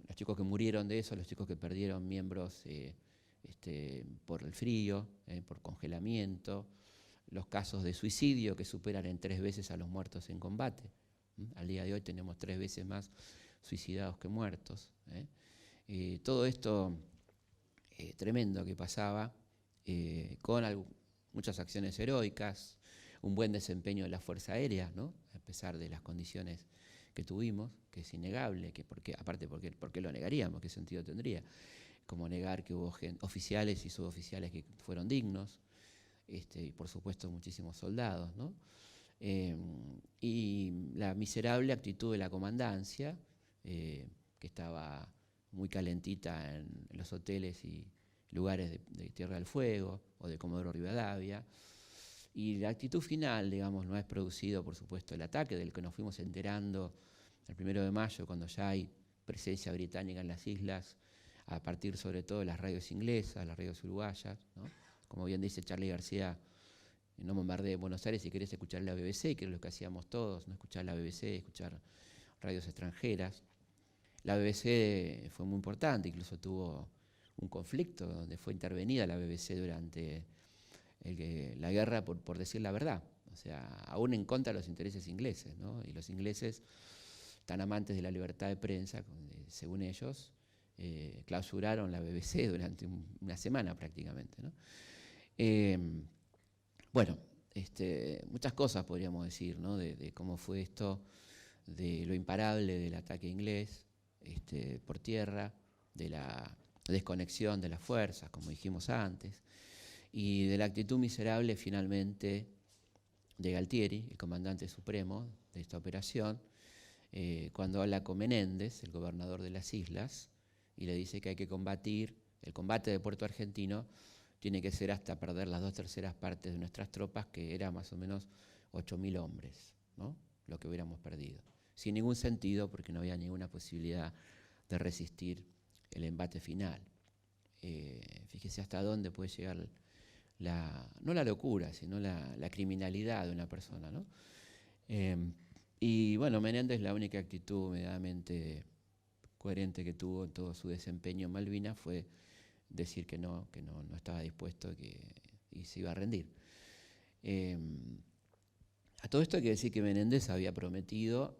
los chicos que murieron de eso, los chicos que perdieron miembros por el frío, por congelamiento, los casos de suicidio que superan en 3 veces a los muertos en combate. Al día de hoy tenemos 3 veces más suicidados que muertos. Todo esto tremendo que pasaba, con muchas acciones heroicas, un buen desempeño de la Fuerza Aérea, ¿no? A pesar de las condiciones que tuvimos, que es innegable, que aparte, ¿por qué lo negaríamos? ¿Qué sentido tendría? Como negar que hubo oficiales y suboficiales que fueron dignos, y por supuesto muchísimos soldados, ¿no? Y la miserable actitud de la comandancia, que estaba muy calentita en los hoteles y lugares de Tierra del Fuego o de Comodoro Rivadavia. Y la actitud final, digamos, no es producido, por supuesto, el ataque del que nos fuimos enterando el 1 de mayo, cuando ya hay presencia británica en las islas, a partir sobre todo de las radios inglesas, las radios uruguayas, ¿no? Como bien dice Charly García, no bombardee Buenos Aires si querés escuchar la BBC, que es lo que hacíamos todos, no escuchar la BBC, escuchar radios extranjeras. La BBC fue muy importante, incluso tuvo un conflicto donde fue intervenida la BBC durante la guerra por decir la verdad, o sea, aún en contra de los intereses ingleses, ¿no? Y los ingleses, tan amantes de la libertad de prensa, según ellos, clausuraron la BBC durante una semana prácticamente, ¿no? Bueno, muchas cosas podríamos decir, ¿no? De cómo fue esto, de lo imparable del ataque inglés por tierra, de la desconexión de las fuerzas, como dijimos antes, y de la actitud miserable finalmente de Galtieri, el comandante supremo de esta operación, cuando habla con Menéndez, el gobernador de las islas, y le dice que hay que combatir, el combate de Puerto Argentino tiene que ser hasta perder las 2/3 partes de nuestras tropas, que era más o menos 8.000 hombres, ¿no? Lo que hubiéramos perdido. Sin ningún sentido, porque no había ninguna posibilidad de resistir el embate final. Fíjese hasta dónde puede llegar no la locura, sino la criminalidad de una persona, ¿no? Y bueno, Menéndez, la única actitud medianamente coherente que tuvo en todo su desempeño en Malvinas fue decir que no estaba dispuesto y se iba a rendir. A todo esto hay que decir que Menéndez había prometido,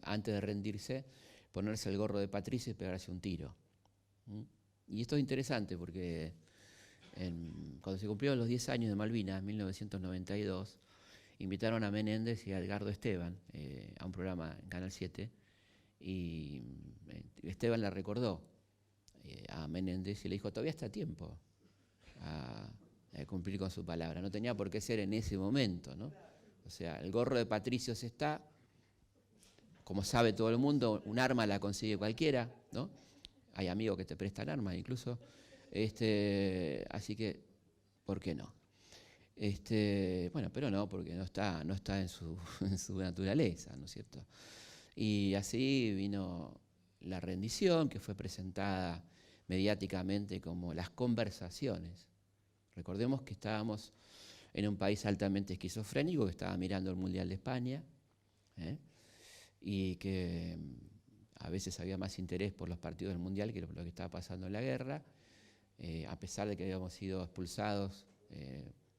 antes de rendirse, ponerse el gorro de Patricio y pegarse un tiro. Y esto es interesante porque cuando se cumplieron los 10 años de Malvinas, en 1992, invitaron a Menéndez y a Edgardo Esteban a un programa en Canal 7, y Esteban le recordó a Menéndez y le dijo: todavía está a tiempo a cumplir con su palabra, no tenía por qué ser en ese momento, ¿no? O sea, el gorro de Patricio se está, como sabe todo el mundo, un arma la consigue cualquiera, ¿no? Hay amigos que te prestan armas incluso, así que, ¿por qué no? Bueno, pero no, porque no está en su naturaleza, ¿no es cierto? Y así vino la rendición, que fue presentada mediáticamente como las conversaciones. Recordemos que estábamos en un país altamente esquizofrénico, que estaba mirando el Mundial de España, y que a veces había más interés por los partidos del Mundial que lo que estaba pasando en la guerra, a pesar de que habíamos sido expulsados.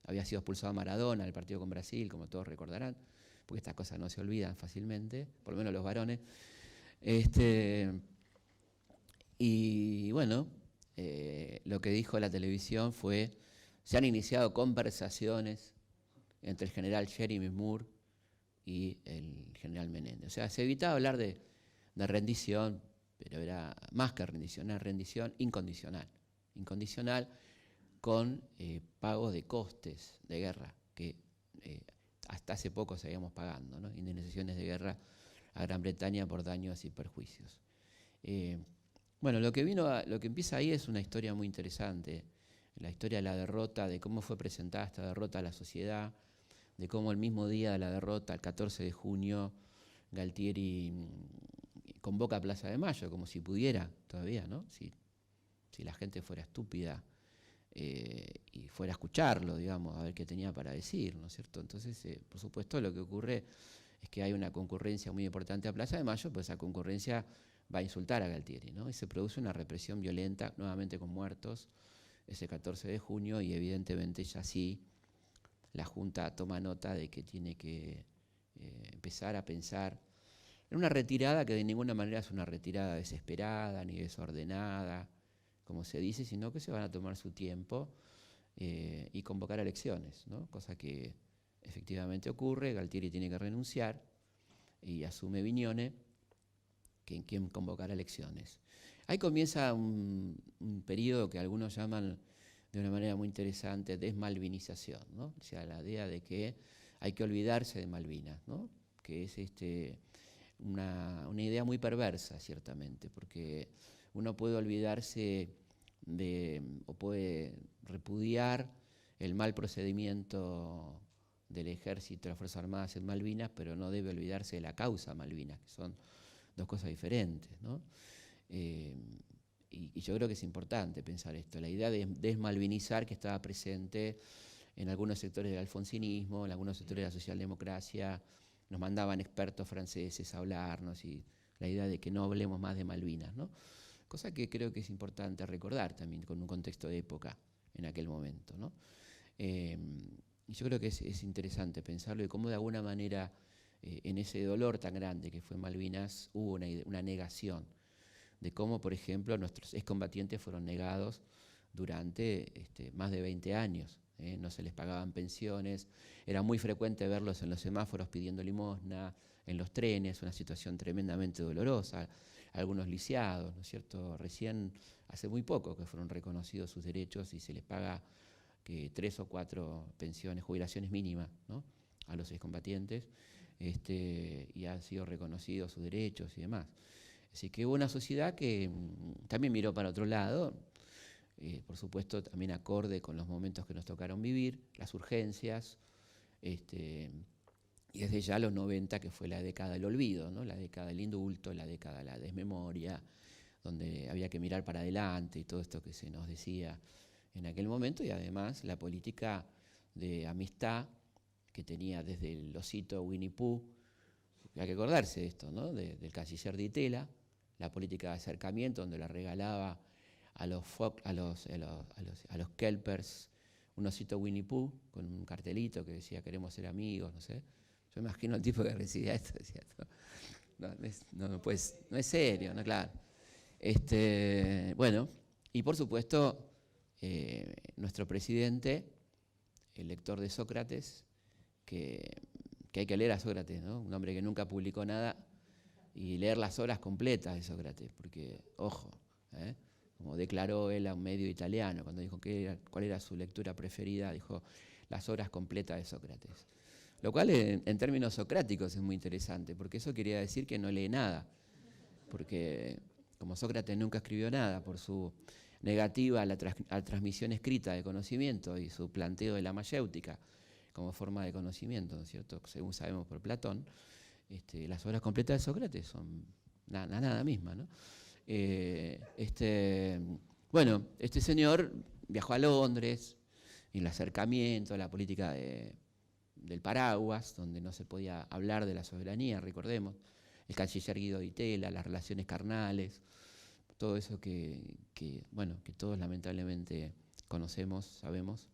Había sido expulsado Maradona del partido con Brasil, como todos recordarán, porque estas cosas no se olvidan fácilmente, por lo menos los varones. Y bueno, lo que dijo la televisión fue: se han iniciado conversaciones entre el general Jeremy Moore y el general Menéndez. O sea, se evitaba hablar de rendición, pero era más que rendición, era rendición incondicional. Incondicional, con pago de costes de guerra, que hasta hace poco seguíamos pagando, ¿no? Indemnizaciones de guerra a Gran Bretaña por daños y perjuicios. Bueno, lo que empieza ahí es una historia muy interesante, la historia de la derrota, de cómo fue presentada esta derrota a la sociedad, de cómo el mismo día de la derrota, el 14 de junio, Galtieri convoca a Plaza de Mayo, como si pudiera todavía, ¿no? Si la gente fuera estúpida y fuera a escucharlo, digamos, a ver qué tenía para decir, ¿no es cierto? Entonces, por supuesto, lo que ocurre es que hay una concurrencia muy importante a Plaza de Mayo, pues esa concurrencia va a insultar a Galtieri, ¿no? Y se produce una represión violenta, nuevamente con muertos, ese 14 de junio, y evidentemente ya sí la Junta toma nota de que tiene que empezar a pensar en una retirada que de ninguna manera es una retirada desesperada ni desordenada, como se dice, sino que se van a tomar su tiempo y convocar elecciones, ¿no? Cosa que efectivamente ocurre. Galtieri tiene que renunciar y asume Viñone, quien convocará elecciones. Ahí comienza un periodo que algunos llaman de una manera muy interesante desmalvinización, ¿no? O sea, la idea de que hay que olvidarse de Malvinas, ¿no? Que es una idea muy perversa, ciertamente, porque uno puede olvidarse o puede repudiar el mal procedimiento del ejército, de las Fuerzas Armadas en Malvinas, pero no debe olvidarse de la causa Malvinas, que son dos cosas diferentes, ¿no? Y yo creo que es importante pensar esto, la idea de desmalvinizar, que estaba presente en algunos sectores del alfonsinismo, en algunos sectores de la socialdemocracia. Nos mandaban expertos franceses a hablarnos, y la idea de que no hablemos más de Malvinas, ¿no? Cosa que creo que es importante recordar también con un contexto de época en aquel momento, ¿no? Y yo creo que es interesante pensarlo, y cómo de alguna manera en ese dolor tan grande que fue Malvinas hubo una negación de cómo, por ejemplo, nuestros excombatientes fueron negados durante más de 20 años. No se les pagaban pensiones, era muy frecuente verlos en los semáforos pidiendo limosna, en los trenes, una situación tremendamente dolorosa, algunos lisiados, ¿no es cierto? Recién, hace muy poco que fueron reconocidos sus derechos y se les paga que 3 o 4 pensiones, jubilaciones mínimas, ¿no?, a los excombatientes, y han sido reconocidos sus derechos y demás. Así que hubo una sociedad que también miró para otro lado, por supuesto también acorde con los momentos que nos tocaron vivir, las urgencias, y desde ya los 90, que fue la década del olvido, ¿no? La década del indulto, la década de la desmemoria, donde había que mirar para adelante y todo esto que se nos decía en aquel momento, y además la política de amistad que tenía desde el osito Winnie Pooh, hay que acordarse de esto, ¿no? Del canciller Di Tella, la política de acercamiento donde le regalaba a los kelpers un osito Winnie Pooh con un cartelito que decía queremos ser amigos, no sé. Yo imagino al tipo que recibía esto, decía, no es serio, no, claro. Bueno, y por supuesto, nuestro presidente, el lector de Sócrates, que hay que leer a Sócrates, ¿no? Un hombre que nunca publicó nada, y leer las obras completas de Sócrates, porque, ojo, como declaró él a un medio italiano, cuando dijo cuál era su lectura preferida, dijo las obras completas de Sócrates. Lo cual en términos socráticos es muy interesante, porque eso quería decir que no lee nada, porque como Sócrates nunca escribió nada por su negativa a la transmisión escrita de conocimiento y su planteo de la mayéutica como forma de conocimiento, ¿no es cierto? Según sabemos por Platón, las obras completas de Sócrates son nada misma, ¿no? Bueno, este señor viajó a Londres, y el acercamiento, la política del paraguas, donde no se podía hablar de la soberanía, recordemos, el canciller Guido Di Tella, las relaciones carnales, todo eso que todos lamentablemente conocemos, sabemos.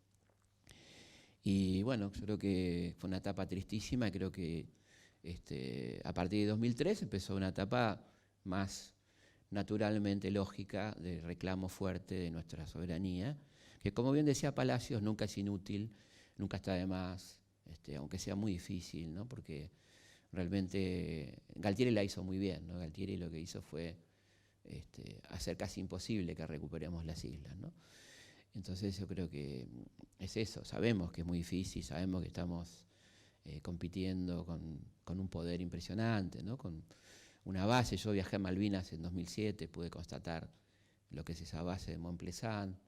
Y bueno, yo creo que fue una etapa tristísima, creo que a partir de 2003 empezó una etapa más naturalmente lógica de reclamo fuerte de nuestra soberanía, que como bien decía Palacios, nunca es inútil, nunca está de más, aunque sea muy difícil, ¿no? Porque realmente Galtieri la hizo muy bien, ¿no? Galtieri lo que hizo fue hacer casi imposible que recuperemos las islas, ¿no? Entonces yo creo que es eso, sabemos que es muy difícil, sabemos que estamos compitiendo con un poder impresionante, ¿no? Con una base. Yo viajé a Malvinas en 2007, pude constatar lo que es esa base de Montplezán,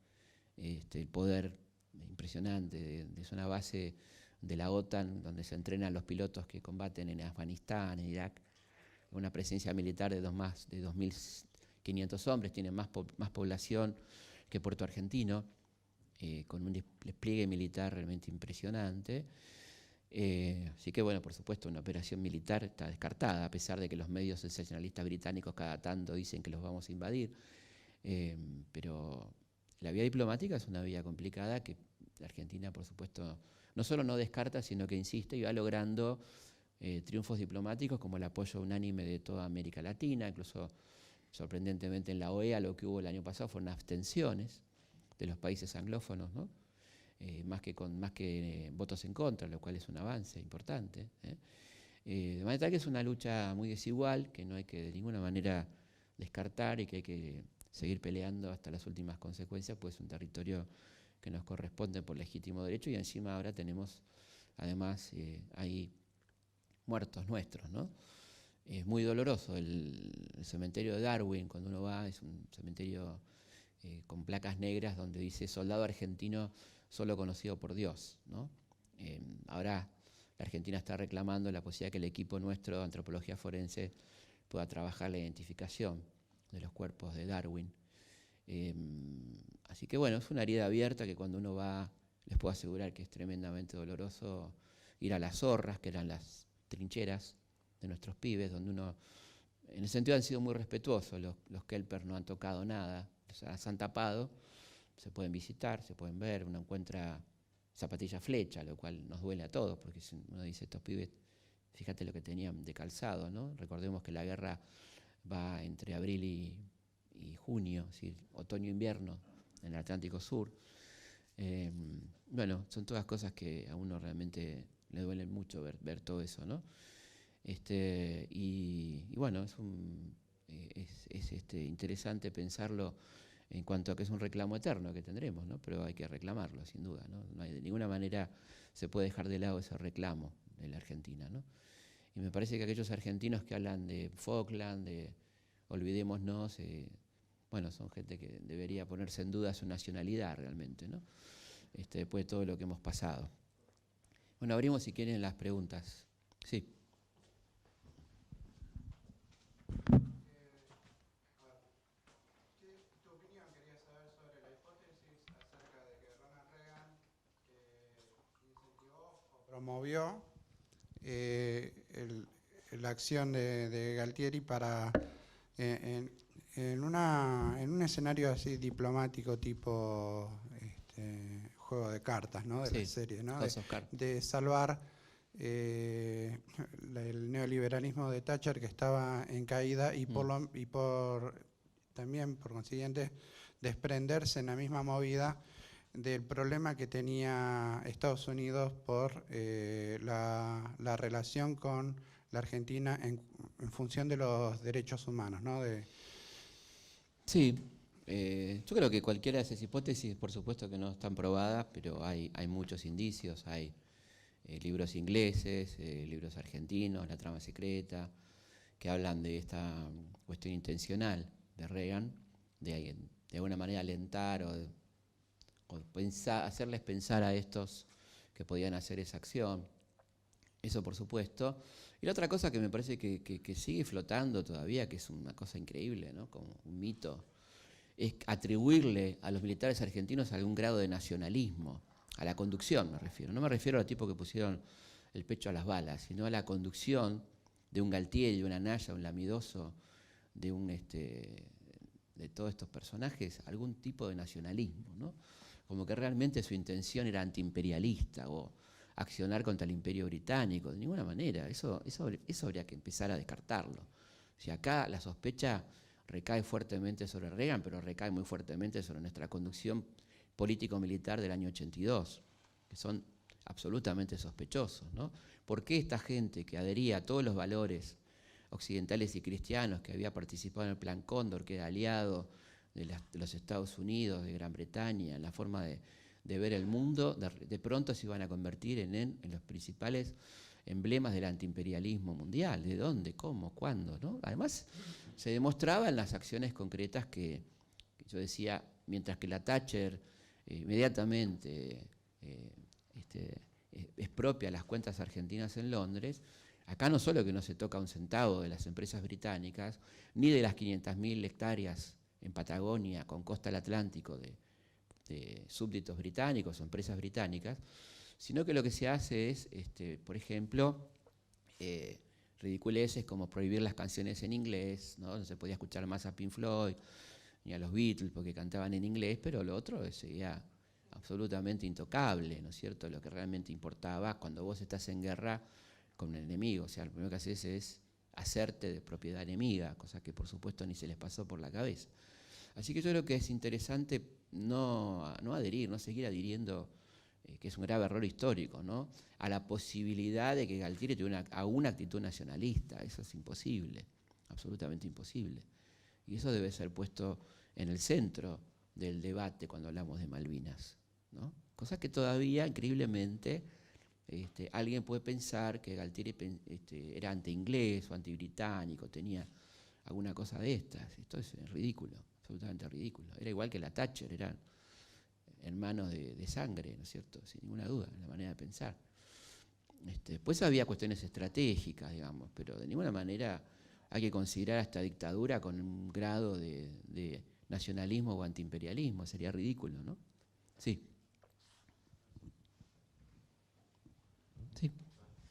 el poder impresionante, es una base de la OTAN donde se entrenan los pilotos que combaten en Afganistán, en Irak, una presencia militar de más de 2.500 hombres, tiene más población que Puerto Argentino, con un despliegue militar realmente impresionante. Así que bueno, por supuesto, una operación militar está descartada, a pesar de que los medios sensacionalistas británicos cada tanto dicen que los vamos a invadir. Pero la vía diplomática es una vía complicada que la Argentina, por supuesto, no solo no descarta, sino que insiste y va logrando triunfos diplomáticos como el apoyo unánime de toda América Latina, incluso sorprendentemente en la OEA lo que hubo el año pasado fueron abstenciones de los países anglófonos, ¿no? Más que votos en contra, lo cual es un avance importante. De manera que es una lucha muy desigual, que no hay que de ninguna manera descartar y que hay que seguir peleando hasta las últimas consecuencias, pues es un territorio que nos corresponde por legítimo derecho, y encima ahora tenemos, además, hay muertos nuestros, ¿no? Es muy doloroso el cementerio de Darwin, cuando uno va, es un cementerio con placas negras donde dice soldado argentino solo conocido por Dios, ¿no? Ahora la Argentina está reclamando la posibilidad que el equipo nuestro de antropología forense pueda trabajar la identificación de los cuerpos de Darwin. Así que bueno, es una herida abierta que cuando uno va, les puedo asegurar que es tremendamente doloroso ir a las zorras, que eran las trincheras de nuestros pibes, donde uno, en el sentido han sido muy respetuosos, los kelpers no han tocado nada, se han tapado, se pueden visitar, se pueden ver, uno encuentra zapatillas flecha, lo cual nos duele a todos, porque uno dice, estos pibes, fíjate lo que tenían de calzado, ¿no? Recordemos que la guerra va entre abril y junio, es decir, otoño-invierno en el Atlántico Sur. Bueno, son todas cosas que a uno realmente le duelen mucho ver todo eso, ¿no? Y bueno, es interesante pensarlo en cuanto a que es un reclamo eterno que tendremos, ¿no? Pero hay que reclamarlo, sin duda, ¿no? No hay, de ninguna manera se puede dejar de lado ese reclamo de la Argentina, ¿no? Y me parece que aquellos argentinos que hablan de Falkland olvidémonos, bueno, son gente que debería ponerse en duda su nacionalidad realmente, ¿no? Después de todo lo que hemos pasado. Bueno, abrimos si quieren las preguntas. Sí. Tu opinión quería saber sobre la hipótesis acerca de que Ronald Reagan incentivó o promovió la acción de Galtieri para en un escenario así diplomático tipo juego de cartas, ¿no? De la Sí, serie, ¿no? House of Cards. De salvar el neoliberalismo de Thatcher, que estaba en caída, y también por consiguiente desprenderse en la misma movida del problema que tenía Estados Unidos por la relación con la Argentina en función de los derechos humanos, ¿no? Sí, yo creo que cualquiera de esas hipótesis, por supuesto que no están probadas, pero hay muchos indicios, hay libros ingleses, libros argentinos, La trama secreta, que hablan de esta cuestión intencional de Reagan, de alguna manera alentar o hacerles pensar a estos que podían hacer esa acción. Eso por supuesto. Y la otra cosa que me parece que sigue flotando todavía, que es una cosa increíble, ¿no? Como un mito, es atribuirle a los militares argentinos algún grado de nacionalismo, a la conducción me refiero. No me refiero a los tipos que pusieron el pecho a las balas, sino a la conducción de un Galtieri, de un Anaya, un Lamidoso, de todos estos personajes, algún tipo de nacionalismo, ¿no? Como que realmente su intención era antiimperialista o accionar contra el imperio británico, de ninguna manera, eso habría que empezar a descartarlo. Si acá la sospecha recae fuertemente sobre Reagan, pero recae muy fuertemente sobre nuestra conducción político-militar del año 82, que son absolutamente sospechosos, ¿no? ¿Por qué esta gente que adhería a todos los valores occidentales y cristianos, que había participado en el Plan Cóndor, que era aliado de los Estados Unidos, de Gran Bretaña, en la forma de ver el mundo, de pronto se iban a convertir en los principales emblemas del antiimperialismo mundial? ¿De dónde? ¿Cómo? ¿Cuándo? ¿No? Además, se demostraba en las acciones concretas que yo decía, mientras que la Thatcher inmediatamente expropia las cuentas argentinas en Londres, acá no solo que no se toca un centavo de las empresas británicas, ni de las 500.000 hectáreas en Patagonia con costa al Atlántico de súbditos británicos o empresas británicas, sino que lo que se hace es, por ejemplo, ridiculeces como prohibir las canciones en inglés, ¿no? No se podía escuchar más a Pink Floyd ni a los Beatles porque cantaban en inglés, pero lo otro sería absolutamente intocable, ¿no es cierto? Lo que realmente importaba cuando vos estás en guerra con un enemigo, o sea, lo primero que haces es hacerte de propiedad enemiga, cosa que por supuesto ni se les pasó por la cabeza. Así que yo creo que es interesante no adherir, no seguir adhiriendo, que es un grave error histórico, ¿no? A la posibilidad de que Galtieri tuviera una actitud nacionalista. Eso es imposible, absolutamente imposible. Y eso debe ser puesto en el centro del debate cuando hablamos de Malvinas, ¿no? Cosa que todavía, increíblemente, alguien puede pensar que Galtieri era anti-inglés o anti-británico, tenía alguna cosa de estas. Esto es ridículo, absolutamente ridículo. Era igual que la Thatcher, eran hermanos de sangre, ¿no es cierto? Sin ninguna duda, la manera de pensar. Después había cuestiones estratégicas, digamos, pero de ninguna manera hay que considerar a esta dictadura con un grado de nacionalismo o antiimperialismo, sería ridículo, ¿no? Sí. Sí.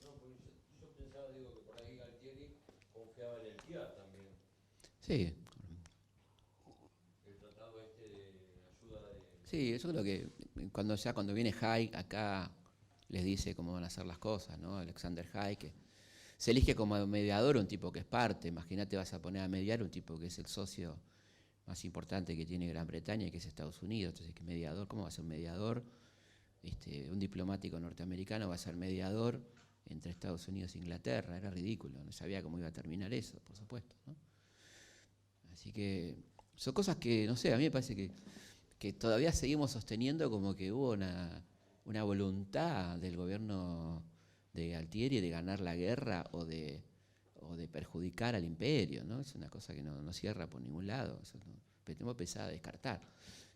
No, porque yo pensaba, digo, que por ahí Galtieri confiaba en el TIAR también. Sí. El tratado de ayuda de... Sí, yo creo que cuando viene Haig acá les dice cómo van a hacer las cosas, ¿no? Alexander Haig, que se elige como mediador un tipo que es parte. Imagínate, vas a poner a mediar un tipo que es el socio más importante que tiene Gran Bretaña y que es Estados Unidos. Entonces, ¿qué mediador? ¿Cómo va a ser mediador? Un diplomático norteamericano va a ser mediador entre Estados Unidos e Inglaterra. Era ridículo, no sabía cómo iba a terminar eso, por supuesto, ¿no? Así que son cosas que, no sé, a mí me parece que todavía seguimos sosteniendo como que hubo una voluntad del gobierno de Galtieri de ganar la guerra o de o de perjudicar al imperio, ¿no? Es una cosa que no cierra por ningún lado, eso no, tenemos pensado descartar.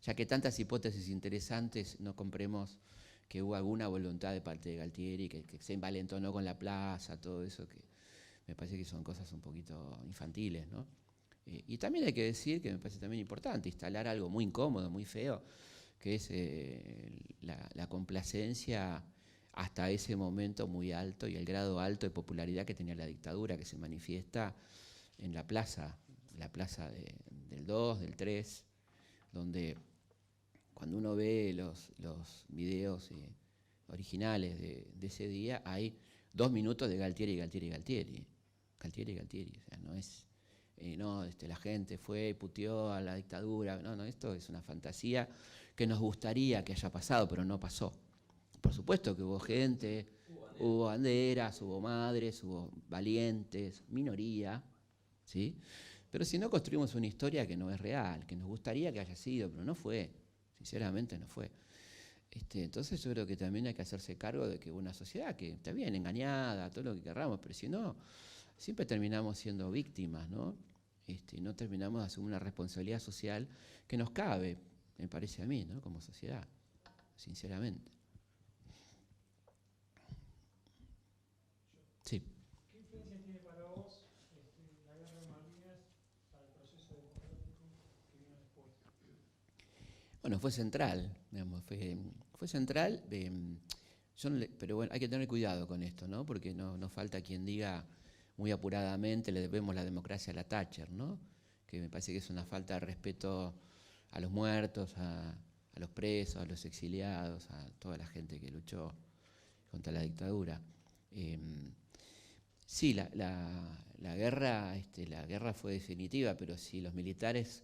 Ya que tantas hipótesis interesantes, no compremos que hubo alguna voluntad de parte de Galtieri, que se envalentonó con la plaza, todo eso, que me parece que son cosas un poquito infantiles, ¿no? Y también hay que decir, que me parece también importante, instalar algo muy incómodo, muy feo, que es la complacencia hasta ese momento muy alto y el grado alto de popularidad que tenía la dictadura, que se manifiesta en la plaza del 2, del 3, donde cuando uno ve los videos originales de ese día, hay 2 minutos de Galtieri. O sea, no es, la gente fue y puteó a la dictadura. No, esto es una fantasía que nos gustaría que haya pasado, pero no pasó. Por supuesto que hubo gente, hubo banderas, hubo madres, hubo valientes, minoría, ¿sí? Pero si no construimos una historia que no es real, que nos gustaría que haya sido, pero no fue, sinceramente no fue. Entonces yo creo que también hay que hacerse cargo de que una sociedad que está bien engañada, todo lo que querramos, pero si no, siempre terminamos siendo víctimas, ¿no? No terminamos de asumir una responsabilidad social que nos cabe, me parece a mí, ¿no? Como sociedad, sinceramente. Sí. ¿Qué influencia tiene para vos la guerra de Malvinas para el proceso democrático que vino después? Bueno, fue central, digamos, fue central, pero bueno, hay que tener cuidado con esto, ¿no? Porque no falta quien diga muy apuradamente le debemos la democracia a la Thatcher, ¿no? Que me parece que es una falta de respeto a los muertos, a los presos, a los exiliados, a toda la gente que luchó contra la dictadura. Sí, la guerra fue definitiva, pero si los militares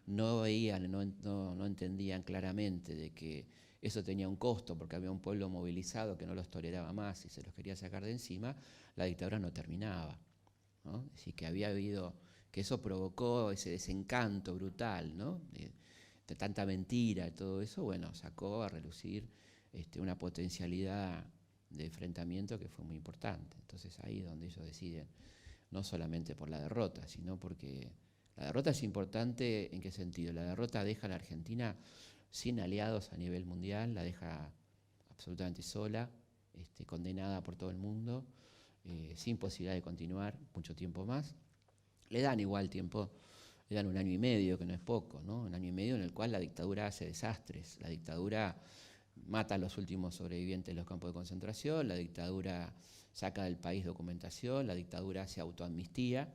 no veían, no entendían claramente de que eso tenía un costo, porque había un pueblo movilizado que no los toleraba más y se los quería sacar de encima, la dictadura no terminaba, ¿no? Es decir, que eso provocó ese desencanto brutal, ¿no? De tanta mentira y todo eso, bueno, sacó a relucir una potencialidad de enfrentamiento que fue muy importante. Entonces ahí es donde ellos deciden, no solamente por la derrota, sino porque la derrota es importante. ¿En qué sentido? La derrota deja a la Argentina sin aliados a nivel mundial, la deja absolutamente sola, condenada por todo el mundo, sin posibilidad de continuar mucho tiempo más. Le dan igual tiempo, le dan 1 año y medio, que no es poco, ¿no? 1 año y medio en el cual la dictadura hace desastres, la dictadura mata a los últimos sobrevivientes de los campos de concentración, la dictadura saca del país documentación, la dictadura hace autoamnistía,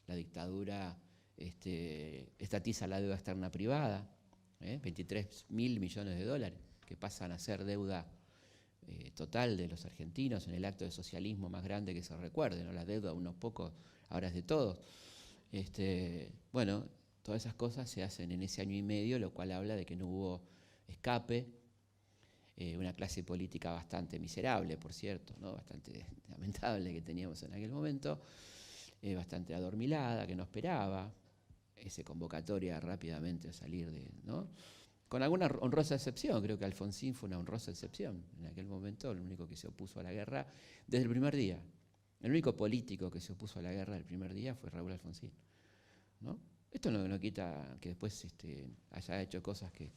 la dictadura estatiza la deuda externa privada, 23.000 millones de dólares, que pasan a ser deuda total de los argentinos en el acto de socialismo más grande que se recuerde, ¿no? La deuda de unos pocos, ahora es de todos. Bueno, todas esas cosas se hacen en ese 1 año y medio, lo cual habla de que no hubo escape, una clase política bastante miserable, por cierto, ¿no? Bastante lamentable que teníamos en aquel momento, bastante adormilada, que no esperaba esa convocatoria rápidamente a salir ¿no? Con alguna honrosa excepción, creo que Alfonsín fue una honrosa excepción. En aquel momento, el único que se opuso a la guerra desde el primer día, el único político que se opuso a la guerra el primer día fue Raúl Alfonsín, ¿no? Esto no quita que después haya hecho cosas que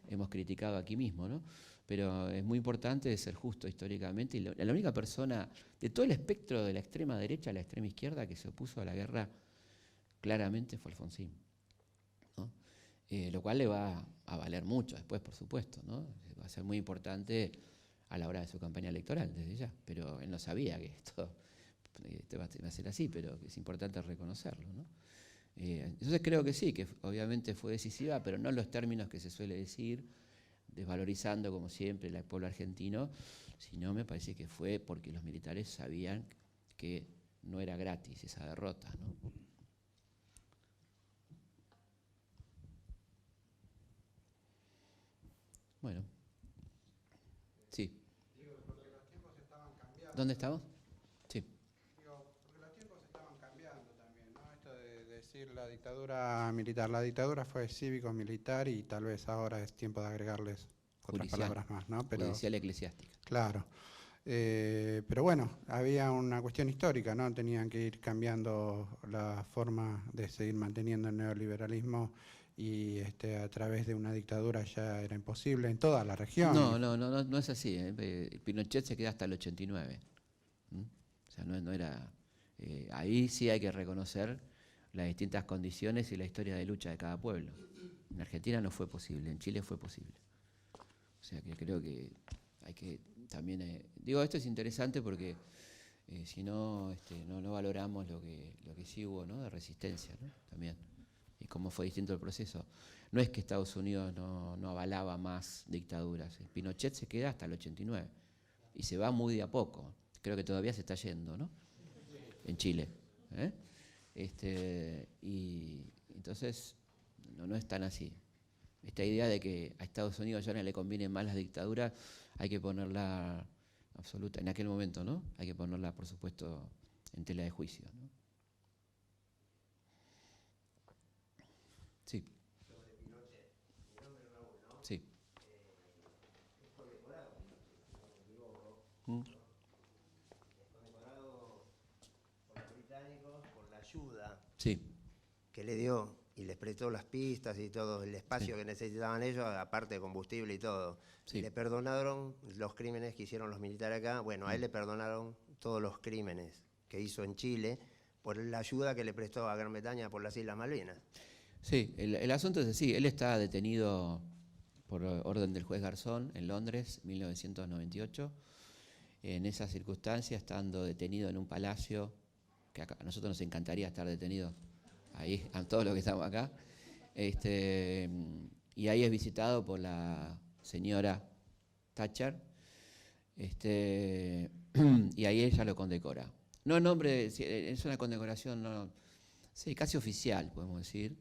hemos criticado aquí mismo, ¿no? Pero es muy importante ser justo históricamente, y la única persona de todo el espectro de la extrema derecha a la extrema izquierda que se opuso a la guerra claramente fue Alfonsín, ¿no? Lo cual le va a valer mucho después, por supuesto, ¿no? Va a ser muy importante a la hora de su campaña electoral, desde ya, pero él no sabía que esto va a ser así, pero es importante reconocerlo, ¿no? Entonces creo que sí, que obviamente fue decisiva, pero no en los términos que se suele decir, desvalorizando como siempre el pueblo argentino, sino me parece que fue porque los militares sabían que no era gratis esa derrota, ¿no? Bueno, sí. Digo, porque los tiempos estaban cambiando. ¿Dónde estamos? Sí. Digo, porque los tiempos estaban cambiando también, ¿no? Esto de decir la dictadura militar. La dictadura fue cívico-militar y tal vez ahora es tiempo de agregarles otras Judicial. palabras más, ¿no? Pero, Judicial eclesiástica. claro. Pero bueno, había una cuestión histórica, ¿no? Tenían que ir cambiando la forma de seguir manteniendo el neoliberalismo y a través de una dictadura ya era imposible en toda la región. No es así. Pinochet se queda hasta el 89. ¿Mm? O sea, no era... ahí sí hay que reconocer las distintas condiciones y la historia de lucha de cada pueblo. En Argentina no fue posible, en Chile fue posible. O sea que creo que hay que también... digo, esto es interesante porque si no, no valoramos lo que sí hubo, ¿no? De resistencia, ¿no? También. Y cómo fue distinto el proceso. No es que Estados Unidos no avalaba más dictaduras. Pinochet se queda hasta el 89 y se va muy de a poco. Creo que todavía se está yendo, ¿no? En Chile. Y entonces no es tan así. Esta idea de que a Estados Unidos ya no le convienen más las dictaduras, hay que ponerla absoluta, en aquel momento, ¿no? Hay que ponerla, por supuesto, en tela de juicio, ¿no? Sí. Sobre Pinochet. Mi nombre es Raúl, ¿no? Sí. Es condecorado, si no me equivoco. Mm. Es condecorado por los británicos por la ayuda Sí. que le dio y les prestó las pistas y todo el espacio Sí. que necesitaban ellos, aparte de combustible y todo. Sí. Y le perdonaron los crímenes que hicieron los militares acá. Bueno, a él le perdonaron todos los crímenes que hizo en Chile por la ayuda que le prestó a Gran Bretaña por las Islas Malvinas. Sí, el asunto es así. Él está detenido por orden del juez Garzón en Londres, 1998. En esas circunstancias, estando detenido en un palacio, que a nosotros nos encantaría estar detenidos ahí, a todos los que estamos acá, y ahí es visitado por la señora Thatcher, y ahí ella lo condecora. No en nombre, es una condecoración, no, sí, casi oficial, podemos decir.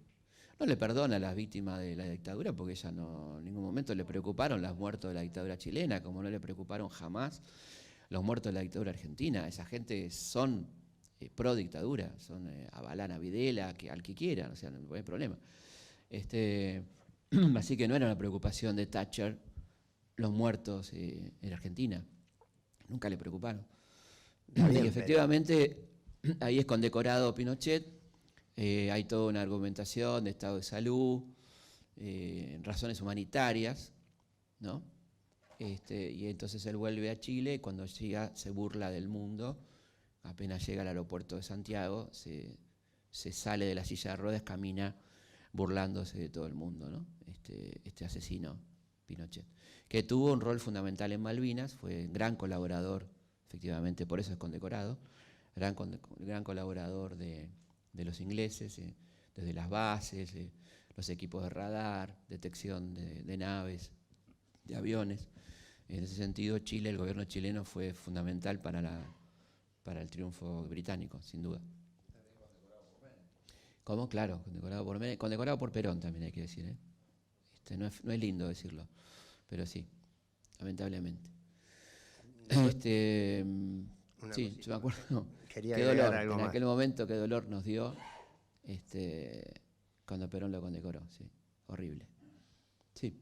No le perdona a las víctimas de la dictadura porque ella no, en ningún momento le preocuparon los muertos de la dictadura chilena, como no le preocuparon jamás los muertos de la dictadura argentina. Esa gente son pro dictadura, avalan a Videla, al que quieran, o sea, no hay problema. Así que no era una preocupación de Thatcher los muertos en Argentina, nunca le preocuparon. Bien, y efectivamente ahí es condecorado Pinochet. Hay toda una argumentación de estado de salud, razones humanitarias, ¿no? Y entonces él vuelve a Chile y cuando llega se burla del mundo. Apenas llega al aeropuerto de Santiago, se sale de la silla de ruedas, camina burlándose de todo el mundo, ¿no? Este asesino Pinochet, que tuvo un rol fundamental en Malvinas, fue gran colaborador, efectivamente, por eso es condecorado, gran colaborador de los ingleses, desde las bases, los equipos de radar, detección de naves, de aviones. En ese sentido, Chile, el gobierno chileno fue fundamental para el triunfo británico, sin duda. ¿Cómo? Claro, condecorado por Perón también hay que decir, ¿eh? No es lindo decirlo, pero sí, lamentablemente. Sí, yo me acuerdo. Quería Qué agregar dolor, algo en más. aquel momento qué dolor nos dio cuando Perón lo condecoró, sí, horrible. Sí.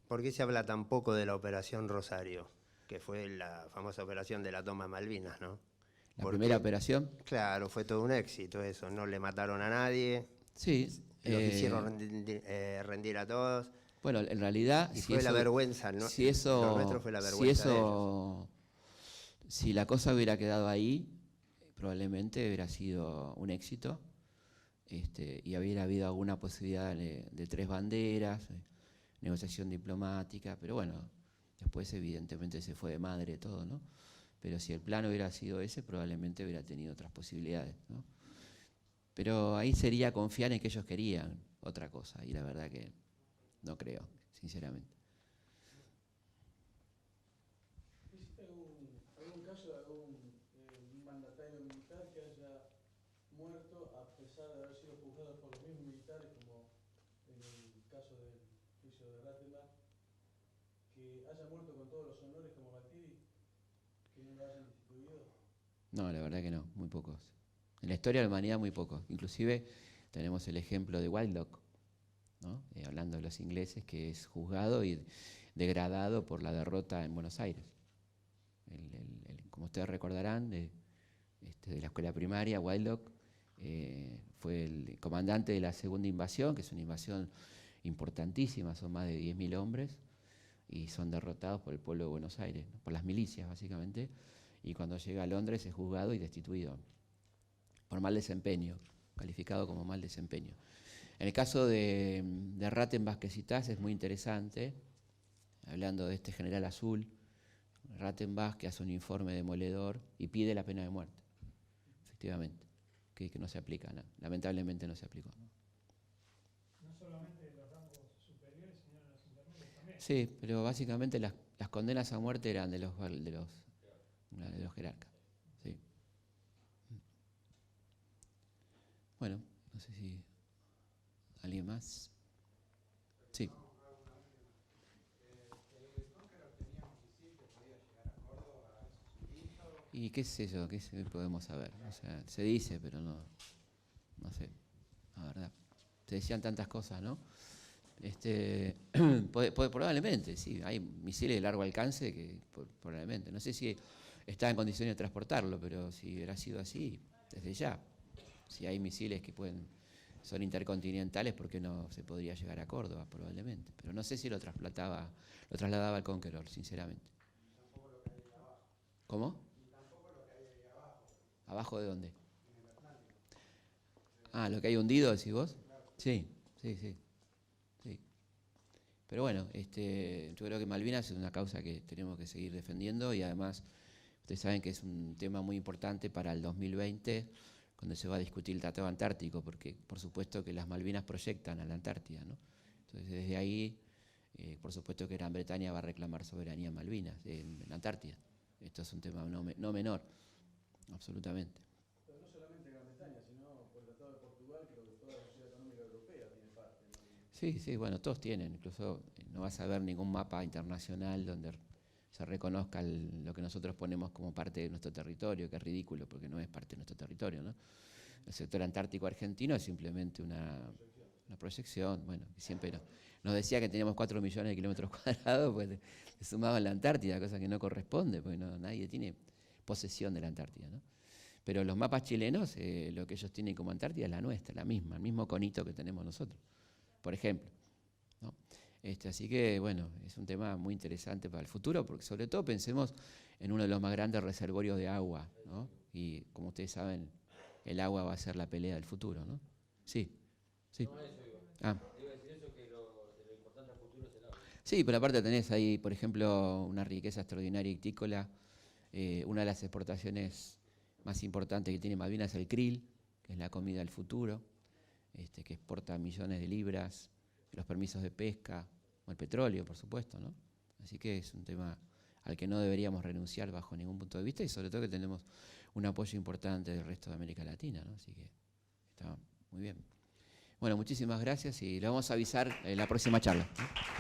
¿Por qué se habla tan poco de la Operación Rosario, que fue la famosa operación de la toma de Malvinas, ¿no? La Porque, primera operación. claro, fue todo un éxito eso, no le mataron a nadie, Sí. los hicieron rendir a todos, Bueno, en realidad. y fue la vergüenza, ¿no? Si eso, Lo nuestro fue la vergüenza de ellos. Si la cosa hubiera quedado ahí, probablemente hubiera sido un éxito, y hubiera habido alguna posibilidad de tres banderas, negociación diplomática, pero bueno, después evidentemente se fue de madre todo, ¿no? Pero si el plan hubiera sido ese, probablemente hubiera tenido otras posibilidades, ¿no? Pero ahí sería confiar en que ellos querían otra cosa, y la verdad que no creo, sinceramente. ¿Existe algún caso de algún mandatario militar que haya muerto a pesar de haber sido juzgado por los mismos militares, como en el caso del juicio de Rátela, que haya muerto con todos los honores como Battisti, que no lo hayan destituido? No, la verdad que no, muy pocos. En la historia de la humanidad muy pocos. Inclusive tenemos el ejemplo de Wildlock, ¿no? Hablando de los ingleses, que es juzgado y degradado por la derrota en Buenos Aires. como ustedes recordarán, de la escuela primaria, Whitelock, fue el comandante de la segunda invasión, que es una invasión importantísima, son más de 10.000 hombres, y son derrotados por el pueblo de Buenos Aires, ¿no? Por las milicias, básicamente, y cuando llega a Londres es juzgado y destituido por mal desempeño, calificado como mal desempeño. En el caso de Ratten Vázquez y Taz es muy interesante, hablando de este general azul. Ratten Vázquez hace un informe demoledor y pide la pena de muerte, efectivamente, que no se aplica, ¿no? Lamentablemente no se aplicó, ¿no? No solamente de los rangos superiores, sino de los intermedios también. Sí, pero básicamente las condenas a muerte eran de los jerarcas. Sí. Bueno, no sé si alguien más. Sí. Y qué sé yo, qué podemos saber. O sea, se dice, pero no sé, la verdad. Se decían tantas cosas, ¿no? Probablemente, sí, hay misiles de largo alcance que probablemente. No sé si está en condiciones de transportarlo, pero si hubiera sido así, desde ya. Si hay misiles que son intercontinentales, ¿por qué no se podría llegar a Córdoba? Probablemente. Pero no sé si lo trasladaba al Conqueror, sinceramente. ¿Cómo? ¿Abajo de dónde? Ah, lo que hay hundido, decís vos. Sí. Pero bueno, yo creo que Malvinas es una causa que tenemos que seguir defendiendo y además ustedes saben que es un tema muy importante para el 2020, cuando se va a discutir el Tratado Antártico, porque por supuesto que las Malvinas proyectan a la Antártida, ¿no? Entonces desde ahí, por supuesto que Gran Bretaña va a reclamar soberanía en Malvinas, en la Antártida. Esto es un tema no menor, absolutamente. Pero no solamente Gran Bretaña, sino por el Tratado de Portugal, creo que toda la Sociedad Económica Europea tiene parte, ¿no? Sí, bueno, todos tienen, incluso no vas a ver ningún mapa internacional donde se reconozca lo que nosotros ponemos como parte de nuestro territorio, que es ridículo porque no es parte de nuestro territorio, ¿no? El sector antártico argentino es simplemente una proyección, bueno, que siempre nos decía que teníamos 4 millones de kilómetros cuadrados, pues le sumaban la Antártida, cosa que no corresponde, porque nadie tiene posesión de la Antártida, ¿no? Pero los mapas chilenos, lo que ellos tienen como Antártida es la nuestra, la misma, el mismo conito que tenemos nosotros, por ejemplo, ¿no? Así que, bueno, es un tema muy interesante para el futuro, porque sobre todo pensemos en uno de los más grandes reservorios de agua, ¿no? Y como ustedes saben, el agua va a ser la pelea del futuro, ¿no? Sí. No, eso iba. Ah. Iba a decir eso, que lo importante al futuro es el agua. Sí, pero aparte tenés ahí, por ejemplo, una riqueza extraordinaria ictícola. Una de las exportaciones más importantes que tiene Malvinas es el krill, que es la comida del futuro, que exporta millones de libras, los permisos de pesca, o el petróleo, por supuesto, ¿no? Así que es un tema al que no deberíamos renunciar bajo ningún punto de vista y sobre todo que tenemos un apoyo importante del resto de América Latina, ¿no? Así que está muy bien. Bueno, muchísimas gracias y le vamos a avisar en la próxima charla, ¿no?